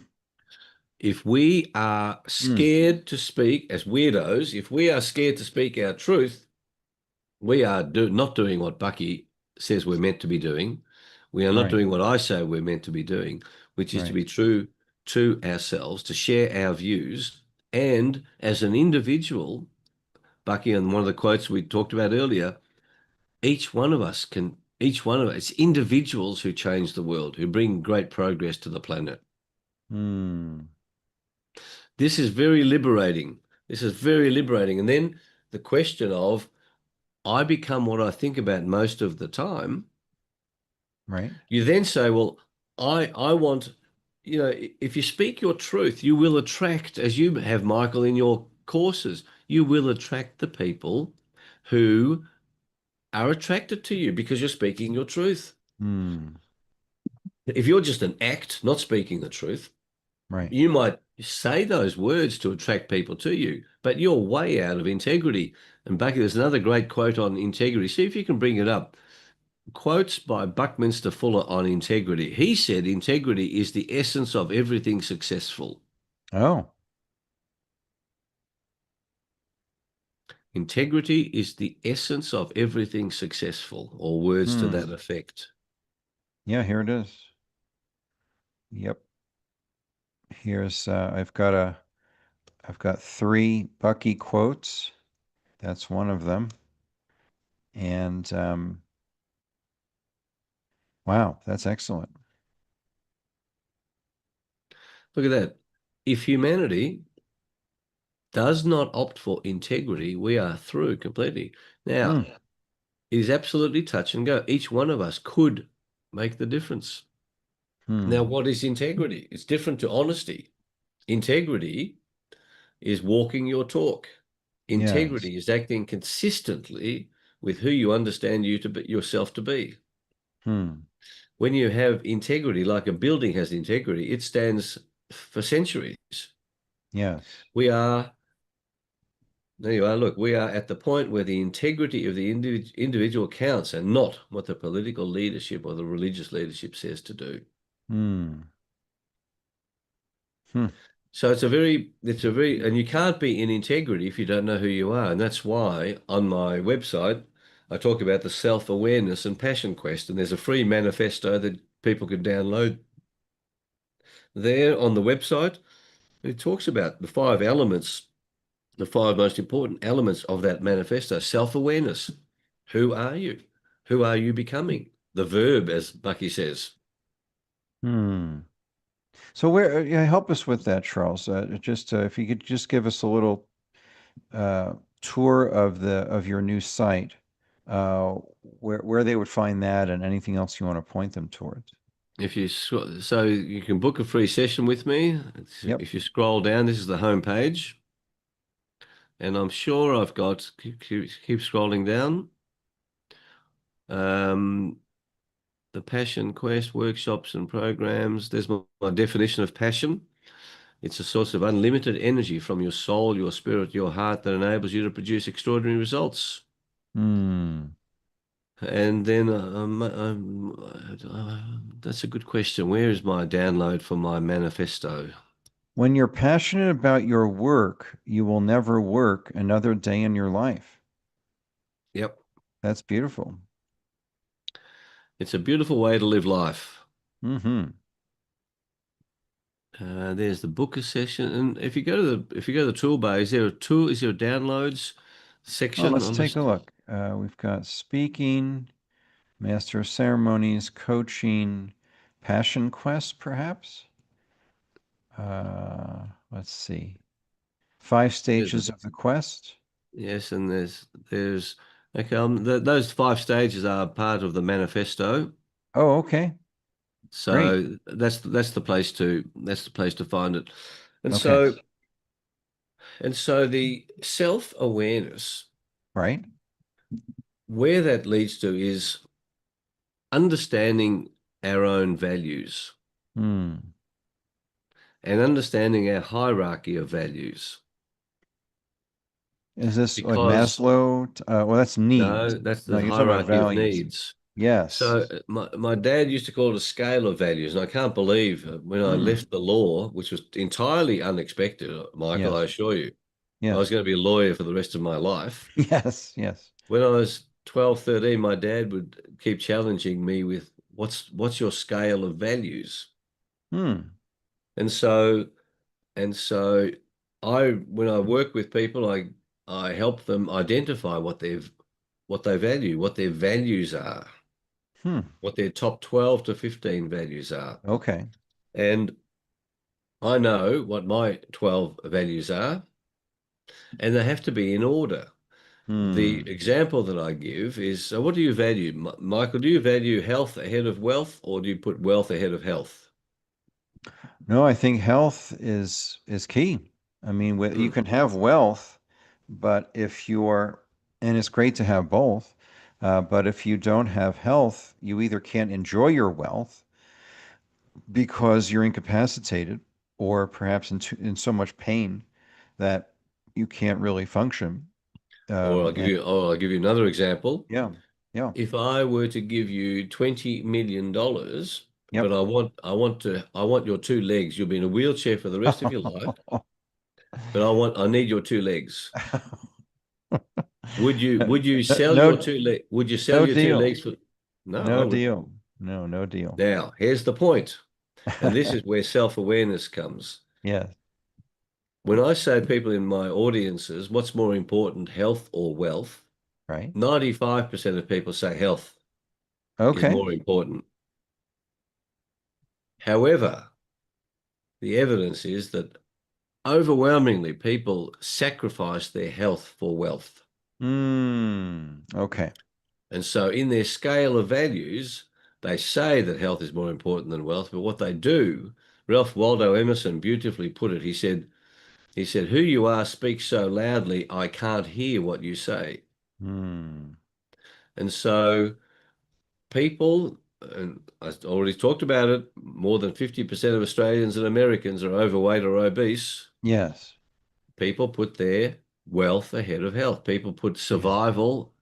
If we are Hmm. scared to speak as weirdos, if we are scared to speak our truth, we are not doing what Bucky says we're meant to be doing. We are not Right. doing what I say we're meant to be doing, which is to Right. be true to ourselves, to share our views. And as an individual, Bucky, and one of the quotes we talked about earlier, each one of us, individuals who change the world, who bring great progress to the planet. Hmm. This is very liberating. This is very liberating. And then the question of, I become what I think about most of the time. Right. You then say, well, I want, if you speak your truth, you will attract, as you have, Michael, in your courses, you will attract the people who are attracted to you because you're speaking your truth. Hmm. If you're just an act, not speaking the truth, Right. you might say those words to attract people to you, but you're way out of integrity. And Bucky, there's another great quote on integrity. See if you can bring it up. Quotes by Buckminster Fuller on integrity. He said integrity is the essence of everything successful. Oh. Integrity is the essence of everything successful, or words to that Hmm. effect. Yeah, here it is. Yep. Here's I've got three Bucky quotes. That's one of them. And wow, that's excellent. Look at that. If humanity does not opt for integrity, we are through completely. Now, Hmm. it is absolutely touch and go. Each one of us could make the difference. Now, Hmm. what is integrity? It's different to honesty. Integrity is walking your talk. Yes. Integrity is acting consistently with who you understand you to be, yourself to be. Hmm. When you have integrity, like a building has integrity, it stands for centuries. Yes. We are, there you are, look, we are at the point where the integrity of the individual counts and not what the political leadership or the religious leadership says to do. Hmm. Hmm. So and you can't be in integrity if you don't know who you are. And that's why on my website, I talk about the self-awareness and passion quest, and there's a free manifesto that people can download there on the website. It talks about the five elements, the five most important elements of that manifesto. Self-awareness. Who are you? Who are you becoming? The verb, as Bucky says. Hmm. So where, yeah, help us with that, Charles. Just if you could just give us a little uh, tour of your new site, uh, where they would find that, and anything else you want to point them towards. So you can book a free session with me. Yep. If you scroll down, this is the home page, and I'm sure I've got keep scrolling down. The Passion Quest workshops and programs. There's my definition of passion. It's a source of unlimited energy from your soul, your spirit, your heart that enables you to produce extraordinary results. Hmm. And then that's a good question. Where is my download for my manifesto? When you're passionate about your work, you will never work another day in your life. Yep. That's beautiful. It's a beautiful way to live life. Mm-hmm. There's the booker session, and if you go to the toolbar, is there a tool? Is there a downloads Oh, section let's on take this? a look. We've got speaking, master of ceremonies, coaching, passion quest, perhaps. Let's see. 5 There's stages of the quest. yes, and there's okay. Those five stages are part of the manifesto, Oh, okay. Great. so that's the place to find it, and Okay. so the self-awareness, Right. where that leads to is understanding our own values Hmm. and understanding our hierarchy of values. Is this like Because Maslow? Well, that's needs. no, that's No, the you're talking about hierarchy of values. needs. Yes. So my dad used to call it a scale of values, and I can't believe when I Hmm. left the law, which was entirely unexpected, Michael, I Yes. assure you. I was Yes. going to be a lawyer for the rest of my life. Yes. Yes. When I was 12, 13, my dad would keep challenging me with what's your scale of values? Hmm. And so when I work with people, I help them identify what they value, what their values are, Hmm. what their top 12 to 15 values are. Okay. And I know what my 12 values are, and they have to be in order. The Hmm. example that I give is, so what do you value? Michael, do you value health ahead of wealth, or do you put wealth ahead of health? No, I think health is key. I mean, you Mm. can have wealth, but if you're, and it's great to have both, but if you don't have health, you either can't enjoy your wealth because you're incapacitated, or perhaps in so much pain that you can't really function. And I'll give you another example. yeah, yeah, If I were to give you $20 million, but yep. I want your two legs. You'll be in a wheelchair for the rest of your life, but I need your two legs. Would you sell your No, two leg? Would you sell no your two deal. legs for? No, I No would. deal. No, no deal. Now, here's the point, and this is where self-awareness comes. Yes, When I say to people in my audiences, what's more important, health or wealth? right. 95% of people say health is Okay. more important. However, the evidence is that overwhelmingly people sacrifice their health for wealth. Okay. And so in their scale of values, they say that health is more important than wealth, but what they do, Ralph Waldo Emerson beautifully put it. He said, who you are speaks so loudly, I can't hear what you say. Hmm. And so people, and I already talked about it, more than 50% of Australians and Americans are overweight or obese. Yes. People put their wealth ahead of health. People put Yes. survival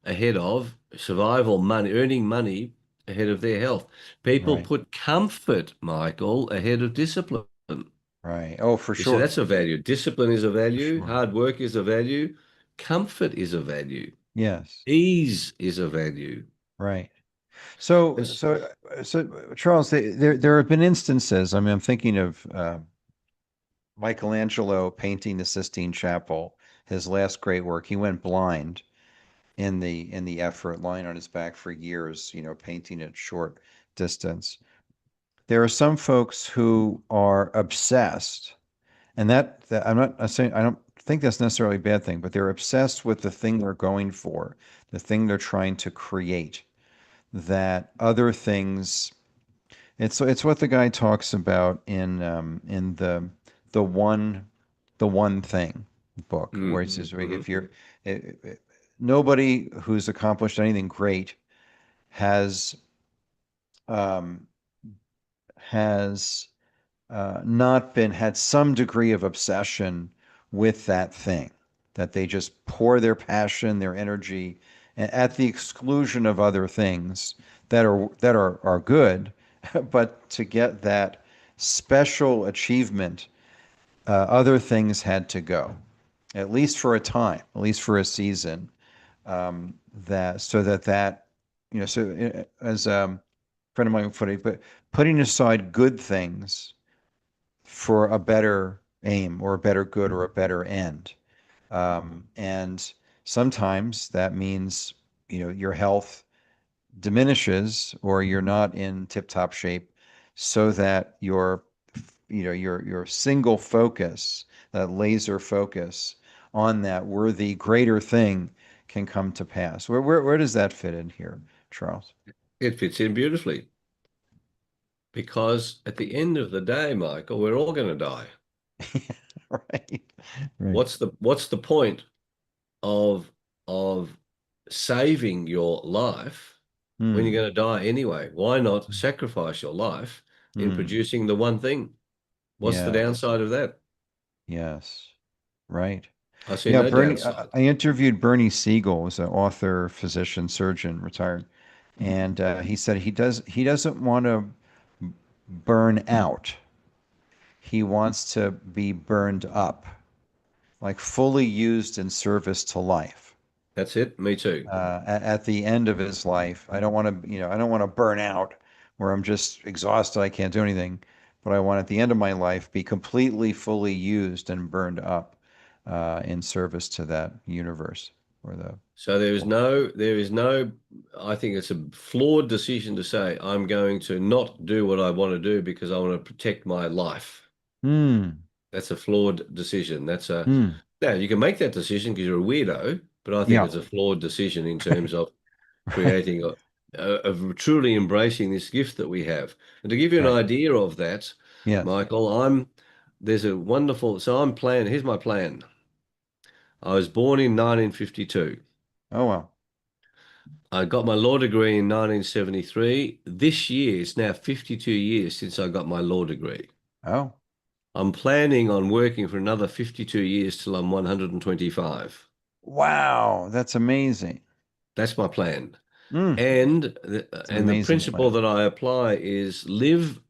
money, earning money ahead of their health. People Right. put comfort, Michael, ahead of discipline. Right. Oh, for You see, sure. that's a value. Discipline is a For value. sure. Hard work is a value. Comfort is a value. Yes. Ease is a value. Right. And So, Charles, there have been instances. I mean, I'm thinking of Michelangelo painting the Sistine Chapel, his last great work. He went blind in the effort, lying on his back for years, painting at short distance. There are some folks who are obsessed, and that I'm saying I don't think that's necessarily a bad thing, but they're obsessed with the thing they're going for, the thing they're trying to create. That other things, it's what the guy talks about in the one the one thing book, where he says mhm. if you're eh, eh, nobody who's accomplished anything great has um, has not been had some degree of obsession with that thing, that they just pour their passion, their energy, at the exclusion of other things that are good, but to get that special achievement, other things had to go, at least for a time, at least for a season, that so that as a friend of mine put it, but putting aside good things for a better aim or a better good or a better end. And sometimes that means, your health diminishes or you're not in tip-top shape, so that your single focus, that laser focus on that worthy greater thing can come to pass. Where does that fit in here, Charles? It fits in beautifully because at the end of the day, Michael, we're all going to die. Right. Right. What's the point of of saving your life when you're Hmm. going to die anyway? Why not sacrifice your life in Hmm. producing the one thing? What's the Yeah. downside of that? Yes. Right. I see Yeah, no Bernie, I downside. I interviewed Bernie Siegel, who's an author, physician, surgeon, retired, and he said he doesn't want to burn out. He wants to be burned up, like fully used in service to life. That's it. Me too. At the end of his life, I don't want to burn out where I'm just exhausted, I can't do anything, but I want at the end of my life be completely, fully used and burned up in service to that universe or the. So there is no, I think it's a flawed decision to say, I'm going to not do what I want to do because I want to protect my life. Hmm. That's a flawed decision. Hmm. Now you can make that decision because you're a weirdo, but I think Yeah. it's a flawed decision in terms of Right. creating of truly embracing this gift that we have. And to give you an Right. idea of that, Yes. Michael, there's a wonderful, so I'm plan, here's my plan. I was born in 1952. Oh well. I got my law degree in 1973. This year, it's now 52 years since I got my law degree. Oh. I'm planning on working for another 52 years till I'm 125. Wow. That's amazing. That's my plan. Hmm. It's an And the amazing principle plan. that I apply is live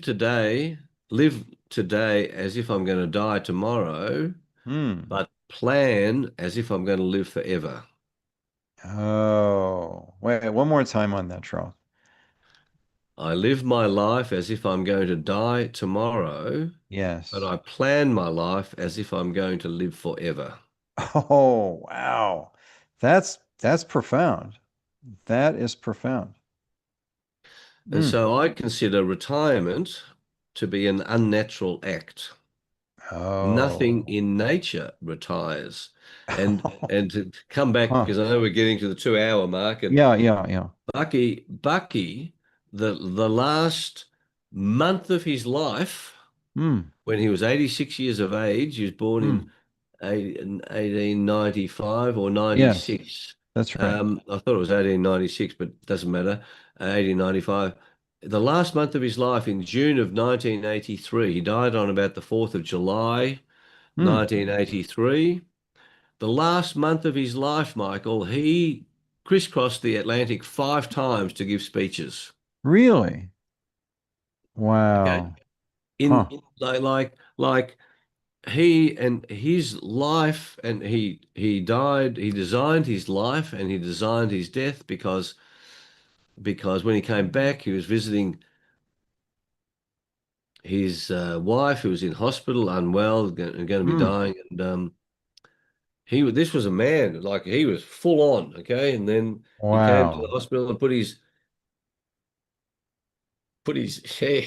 today, live today as if I'm going to die tomorrow, Hmm. but plan as if I'm going to live forever. Oh. Wait, one more time on that, Charles. I live my life as if I'm going to die tomorrow, but Yes. I plan my life as if I'm going to live forever. Oh, wow. That's profound. That is profound. And Hmm. so I consider retirement to be an unnatural act. Nothing Oh. in nature retires. And to come back, Huh. because I know we're getting to the 2 hour mark, and Yeah, yeah, yeah. Bucky, the last month of his life, Hmm. when he was 86 years of age, he was born in Hmm. 1895 or Yes, 96. that's right. I thought it was 1896, but it doesn't matter. 1895. The last month of his life in June of 1983, he died on about the 4th of July, Hmm. 1983. The last month of his life, Michael, he crisscrossed the Atlantic 5 times to give speeches. Really? Okay. Wow. In Huh. like he and his life, and he died. He designed his life and he designed his death because when he came back, he was visiting his wife who was in hospital, unwell, going to be Hmm. dying, and this was a man like he was full on, okay, and then he came to the Wow. hospital and put his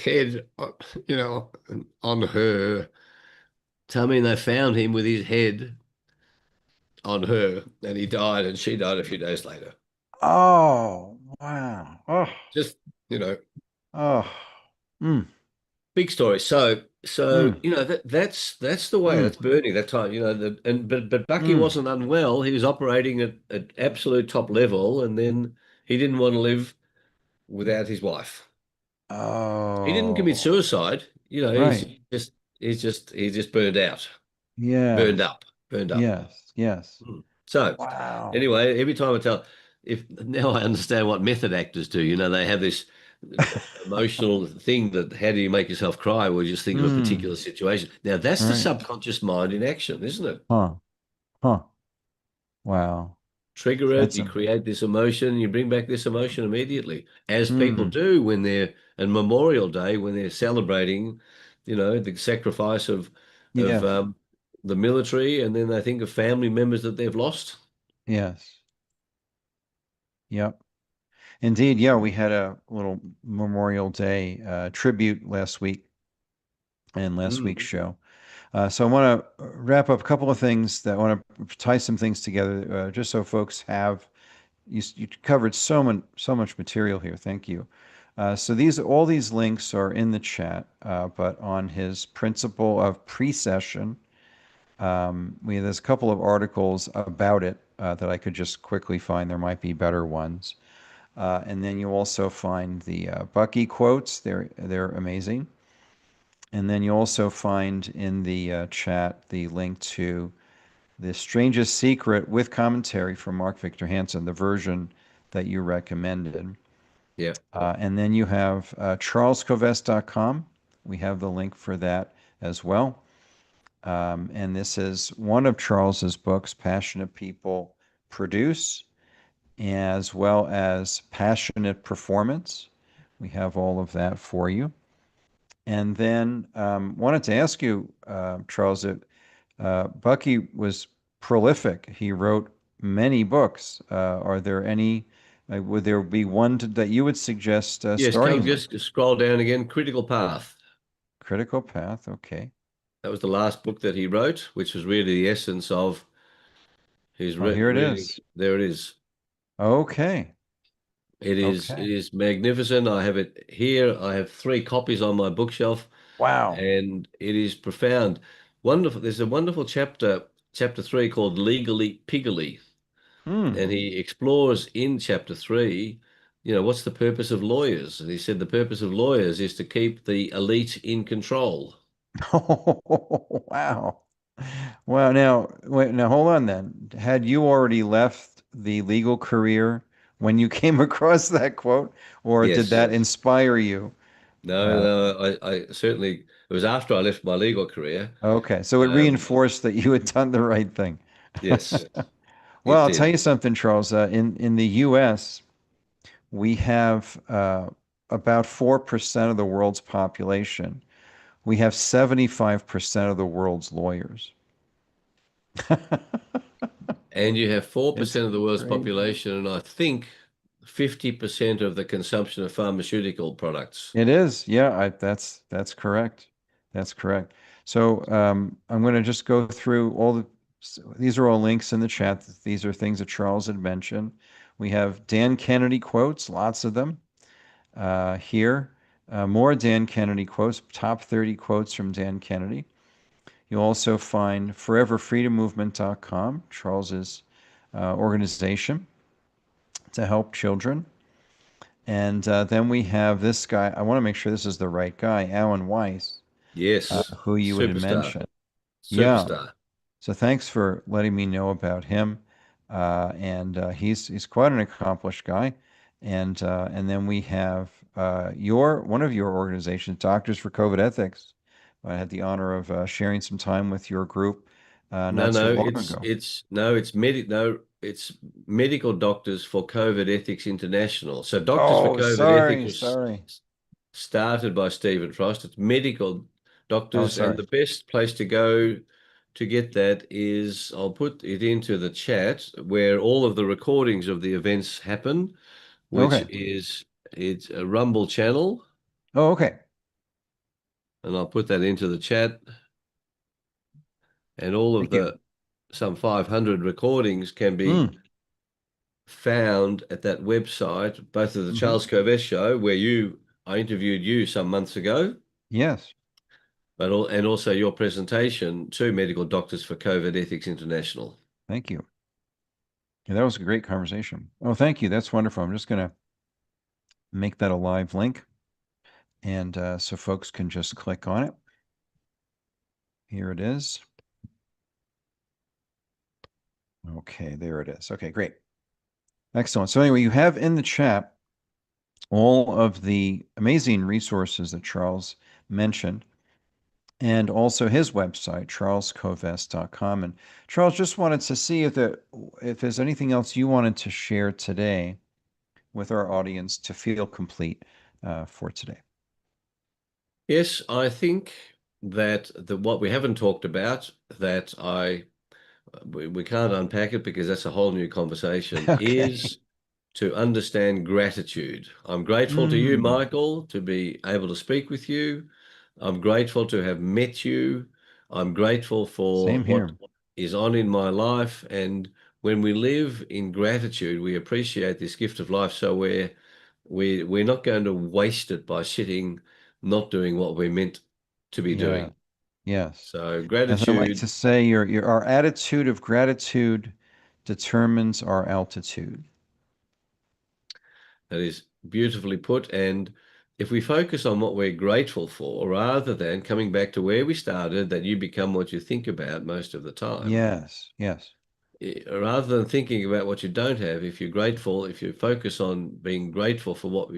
head, on her tummy, and they found him with his head on her, and he died, and she died a few days later. Oh, wow. Oh, Just, you know, oh. Mm, big story. So mm, that's the way. mm, That's Bernie. That time, but Bucky mm. wasn't unwell. He was operating at absolute top level, and then he didn't want to live without his wife. He didn't commit Oh, suicide. right. He's just burned Yes. up, burned up. Yes. Yes. So Wow. anyway, every time I tell, if now I understand what method actors do. They have this emotional thing that how do you make yourself cry? Well, you just think of a Mm, particular situation. Now that's the right. subconscious mind in action, isn't it? Huh. Huh. Wow. Trigger it, That's you a, create this emotion, you bring back this emotion immediately, as people mm, do when they're and Memorial Day when they're celebrating, the sacrifice of yes. the military, and then they think of family members that they've lost. Yes. Yep. Indeed. Yeah. We had a little Memorial Day tribute last week in last week's Mm. show. So I want to wrap up a couple of things that I want to tie some things together, just so folks have you covered so much material here. Thank you. So all these links are in the chat, but on his principle of precession, there's a couple of articles about it that I could just quickly find. There might be better ones, and then you also find the Bucky quotes. They're amazing. And then you also find in the chat the link to The Strangest Secret with commentary from Mark Victor Hansen, the version that you recommended. Yeah. And then you have charlescovest.com. We have the link for that as well. And this is one of Charles's books, Passionate People Produce, as well as Passionate Performance. We have all of that for you. And then wanted to ask you, Charles, Bucky was prolific. He wrote many books. Are there any, would there be one that you would suggest Yes, come starting with? just scroll down again. Critical Path. Critical Path, okay. That was the last book that he wrote, which was really the essence of his Oh, here it reading. is. There it is. Okay, It okay. is magnificent. I have it here. I have three copies on my bookshelf, Wow. and it is profound. Wonderful. There's a wonderful chapter 3 called Legally Piggly, Hmm. and he explores in chapter 3, what's the purpose of lawyers? And he said the purpose of lawyers is to keep the elite in control. Oh, wow. Well, now, wait, now hold on then. Had you already left the legal career when you came across that quote, or did Yes. that inspire you? No, Uh, no, I certainly, it was after I left my legal career. okay, so it Um, reinforced that you had done the right thing. yes, Well, it I'll tell did. you something, Charles. In the U.S., we have about 4% of the world's population. We have 75% of the world's lawyers. And you have It's 4% of the world's crazy. population, and I think 50% of the consumption of pharmaceutical products. It is. Yeah, that's correct. That's correct. So I'm going to just go through these are all links in the chat. These are things that Charles had mentioned. We have Dan Kennedy quotes, lots of them here. More Dan Kennedy quotes, top 30 quotes from Dan Kennedy. You'll also find foreverfreedommovement.com, Charles's organization to help children. And then we have this guy. I want to make sure this is the right guy, Alan Weiss, Yes, who you had superstar, mentioned. Yeah. superstar. So thanks for letting me know about him. And he's quite an accomplished guy. And then we have your one of your organizations, Doctors for COVID Ethics, I had the honor of sharing some time with your group No, not so no, long ago. it's medical doctors for COVID Ethics International. So Doctors for Oh, COVID Ethics sorry, was sorry. started by Stephen Frost. It's medical Oh, doctors, and sorry. the best place to go to get that is I'll put it into the chat where all of the recordings of the events happen, which Okay. is it's a Rumble channel, Oh, okay. and I'll put that into the chat. And all of Thank you. the some 500 recordings can be Mm, found at that website, both of the hmm. Charles Kovess show, where I interviewed you some months ago, Yes. and also your presentation to medical doctors for COVID Ethics International. Thank you. Yeah, that was a great conversation. Oh, thank you. That's wonderful. I'm just going to make that a live link, and so folks can just click on it. Here it is. Okay, there it is. Okay, great. Excellent. So anyway, you have in the chat all of the amazing resources that Charles mentioned, and also his website, charlescovest.com. And Charles, just wanted to see if there's anything else you wanted to share today with our audience to feel complete for today. Yes, I think that what we haven't talked about that we can't unpack it because that's a whole new conversation Okay. is to understand gratitude. I'm grateful to you, Mm, Michael, to be able to speak with you. I'm grateful to have met you. I'm grateful for same what here. is on in my life. And when we live in gratitude, we appreciate this gift of life. So we're not going to waste it by sitting, not doing what we're meant to be Yeah. doing. Yes. So As I like gratitude, to say, our attitude of gratitude determines our altitude. that is beautifully put. And if we focus on what we're grateful for, rather than coming back to where we started, that you become what you think about most of the time, Yes. Yes. rather than thinking about what you don't have, if you're grateful, if you focus on being grateful for what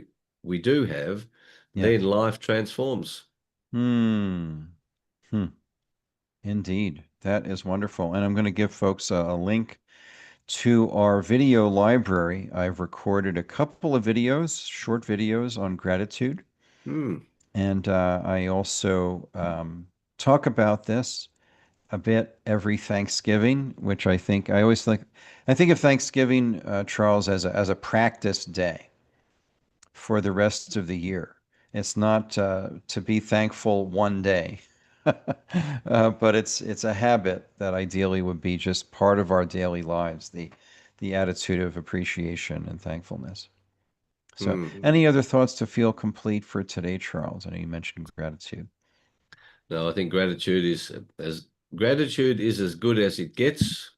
we do have, then Yes. life transforms. Hmm. Hmm. Indeed. That is wonderful. And I'm going to give folks a link to our video library. I've recorded a couple of videos, short videos on gratitude. Hmm. And I also talk about this a bit every Thanksgiving, which I think of Thanksgiving, Charles, as a practice day for the rest of the year. It's not to be thankful one day, but it's a habit that ideally would be just part of our daily lives. The attitude of appreciation and thankfulness. So, Hmm. any other thoughts to feel complete for today, Charles? I know you mentioned gratitude. No, I think gratitude is as good as it gets,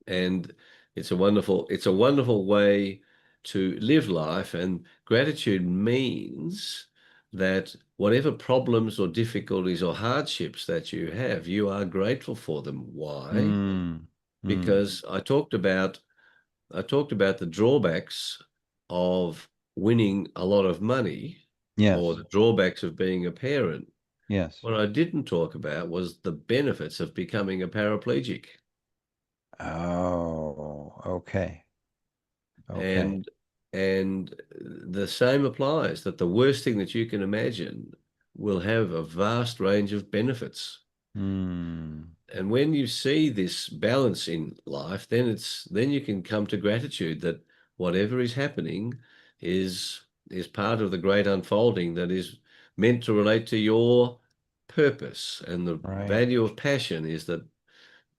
and it's a wonderful way to live life. And gratitude means that whatever problems or difficulties or hardships that you have, you are grateful for them. Why? Mm, mm, Because I talked about the drawbacks of winning a lot of money or yes, the drawbacks of being a parent. yes. What I didn't talk about was the benefits of becoming a paraplegic. Oh, okay, okay. And the same applies that the worst thing that you can imagine will have a vast range of benefits. Mm, And when you see this balance in life, then you can come to gratitude that whatever is happening is is part of the great unfolding that is meant to relate to your purpose. And the right. value of passion is that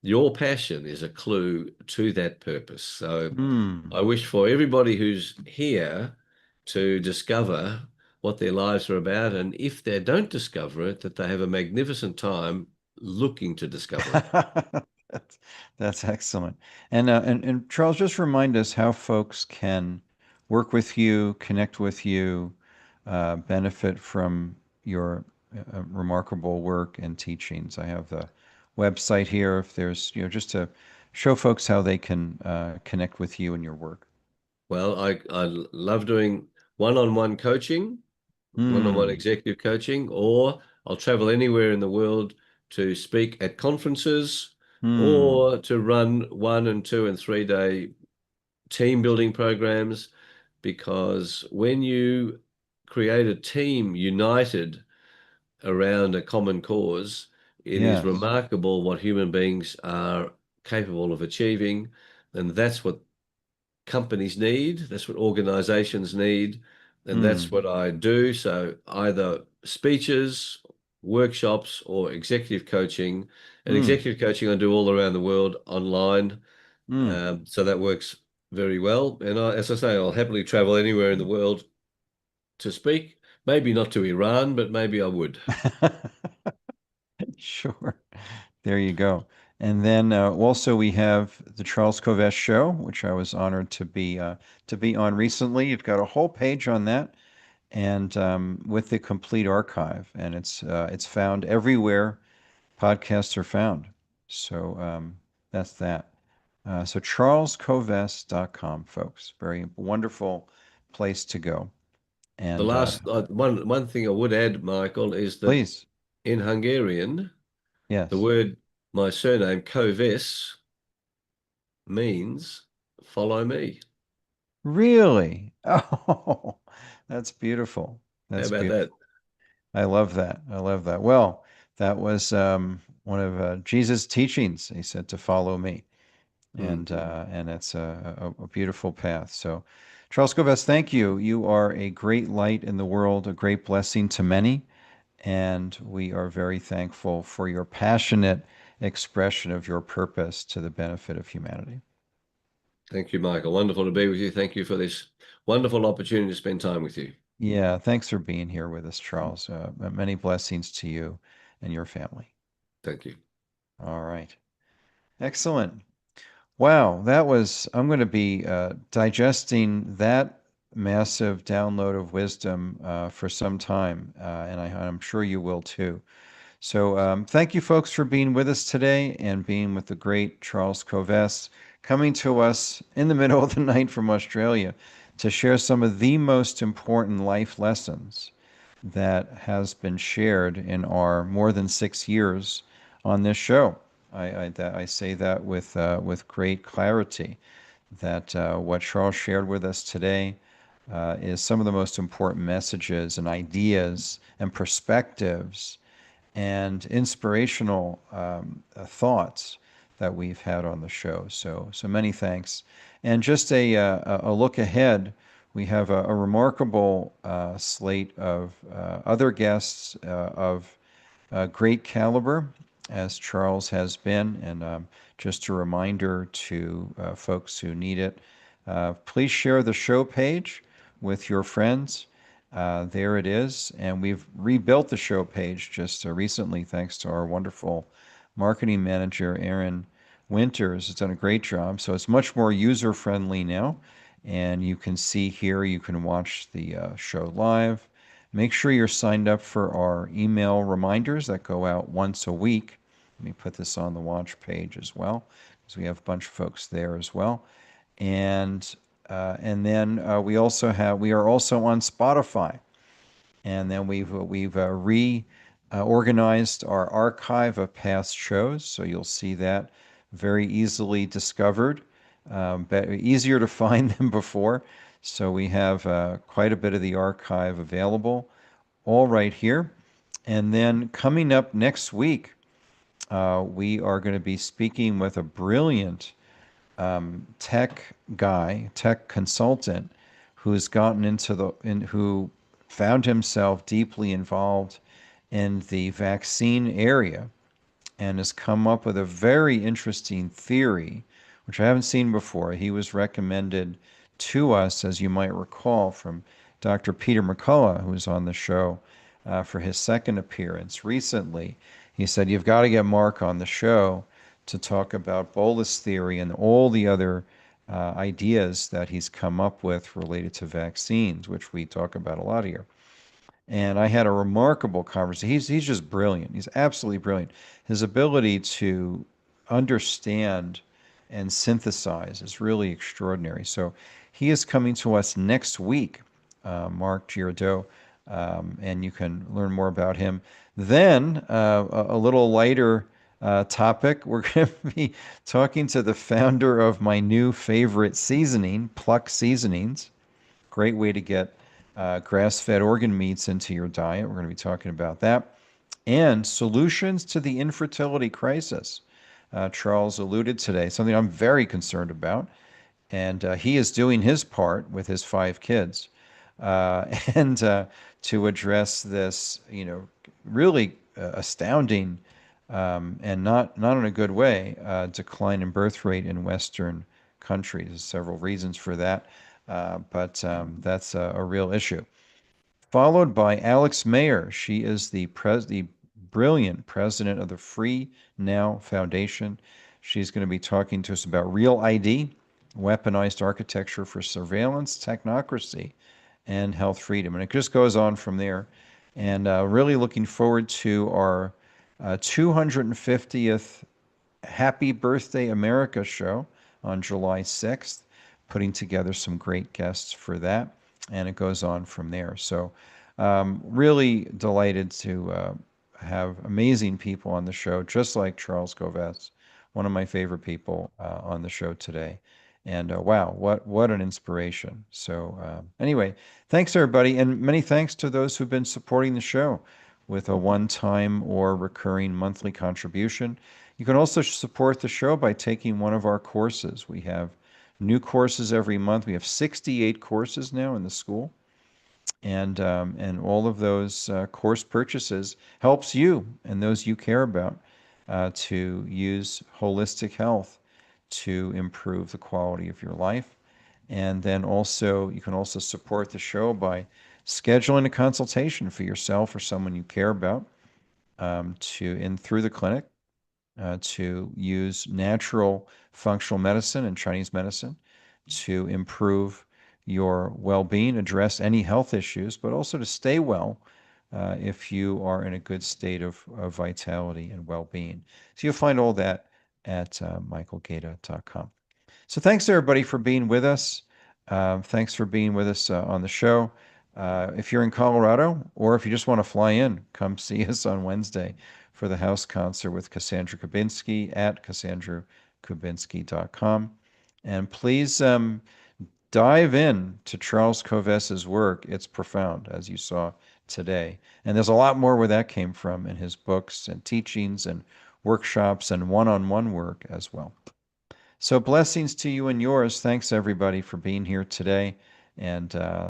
your passion is a clue to that purpose. So I Mm. wish for everybody who's here to discover what their lives are about. And if they don't discover it, that they have a magnificent time looking to discover it. That's that's excellent. And Charles, just remind us how folks can work with you, connect with you, benefit from your remarkable work and teachings. I have the website here. If there's, just to show folks how they can connect with you and your work. Well, I love doing one-on-one coaching, one-on-one Hmm. executive coaching, or I'll travel anywhere in the world to speak at conferences Hmm. or to run 1 and 2 and 3 day team building programs, because when you create a team united around a common cause, it is Yes. remarkable what human beings are capable of achieving. And that's what companies need, that's what organizations need, and that's Hmm. what I do. So either speeches, workshops, or executive coaching. And Hmm. executive coaching I do all around the world online. Hmm. So that works very well. And as I say, I'll happily travel anywhere in the world to speak. Maybe not to Iran, but maybe I would. Sure. There you go. And then also we have the Charles Kovess Show, which I was honored to be on recently. You've got a whole page on that, and with the complete archive, and it's found everywhere podcasts are found. So that's that. So charleskovess.com, folks. Very wonderful place to go. The And last one thing I would add, Michael, is that please, in Hungarian, the yes. word my surname Koves means follow me. Really? Oh, that's beautiful. How That's about that? beautiful. I love that. I love that. Well, that was one of Jesus' teachings. He said to follow me, Hmm. and it's a beautiful path. So, Charles Gomez, thank you. You are a great light in the world, a great blessing to many, and we are very thankful for your passionate expression of your purpose to the benefit of humanity. Thank you, Michael. Wonderful to be with you. Thank you for this wonderful opportunity to spend time with you. Yeah, thanks for being here with us, Charles. Many blessings to you and your family. Thank you. All right. Excellent. Wow, I'm going to be digesting that massive download of wisdom for some time, and I'm sure you will too. So, thank you, folks, for being with us today and being with the great Charles Kovess, coming to us in the middle of the night from Australia to share some of the most important life lessons that has been shared in our more than 6 years on this show. I say that with great clarity that what Charles shared with us today is some of the most important messages and ideas and perspectives and inspirational thoughts that we've had on the show. So many thanks. And just a look ahead, we have a remarkable slate of other guests of great caliber, as Charles has been. And just a reminder to folks who need it, please share the show page with your friends. There it is. And we've rebuilt the show page just recently, thanks to our wonderful marketing manager, Aaron Winters. Has done a great job. So it's much more user friendly now. And you can see here, you can watch the show live. Make sure you're signed up for our email reminders that go out once a week. Let me put this on the watch page as well, because we have a bunch of folks there as well. And then we are also on Spotify, and then we've reorganized our archive of past shows, so you'll see that very easily discovered, but easier to find than before. So we have quite a bit of the archive available, all right here. And then coming up next week, we are going to be speaking with a brilliant tech consultant, who found himself deeply involved in the vaccine area and has come up with a very interesting theory, which I haven't seen before. He was recommended to us, as you might recall, from Dr. Peter McCullough, who was on the show for his second appearance recently. He said, "You've got to get Mark on the show to talk about bolus theory and all the other ideas that he's come up with related to vaccines," which we talk about a lot here. And I had a remarkable conversation. He's just brilliant. He's absolutely brilliant. His ability to understand and synthesize is really extraordinary. So he is coming to us next week, Mark Giordot. and you can learn more about him. Then, a little lighter topic, we're going to be talking to the founder of my new favorite seasoning, Pluck Seasonings. Great way to get grass-fed organ meats into your diet. We're going to be talking about that. And solutions to the infertility crisis. Charles alluded today, something I'm very concerned about. And he is doing his part with his 5 kids. And to address this, really astounding and not in a good way, decline in birth rate in Western countries. There's several reasons for that, but that's a real issue. Followed by Alex Mayer. She is the brilliant president of the Free Now Foundation. She's going to be talking to us about Real ID, weaponized architecture for surveillance, technocracy, and health freedom. And it just goes on from there. And really looking forward to our 250th Happy Birthday America show on July 6th, putting together some great guests for that. And it goes on from there. So really delighted to have amazing people on the show, just like Charles Govetz, one of my favorite people on the show today. And wow, what an inspiration. So anyway, thanks everybody, and many thanks to those who've been supporting the show with a one-time or recurring monthly contribution. You can also support the show by taking one of our courses. We have new courses every month. We have 68 courses now in the school. And all of those course purchases helps you and those you care about to use holistic health to improve the quality of your life. And then also, you can also support the show by scheduling a consultation for yourself or someone you care about through the clinic to use natural functional medicine and Chinese medicine to improve your well-being, address any health issues, but also to stay well if you are in a good state of vitality and well-being. So you'll find all that at michaelgaeta.com. So thanks everybody for being with us. Thanks for being with us on the show. If you're in Colorado, or if you just want to fly in, come see us on Wednesday for the house concert with Cassandra Kubinski at CassandraKubinski.com. And please dive in to Charles Govetz's work. It's profound, as you saw today. And there's a lot more where that came from in his books and teachings and workshops and one-on-one work as well. So blessings to you and yours. Thanks everybody for being here today. And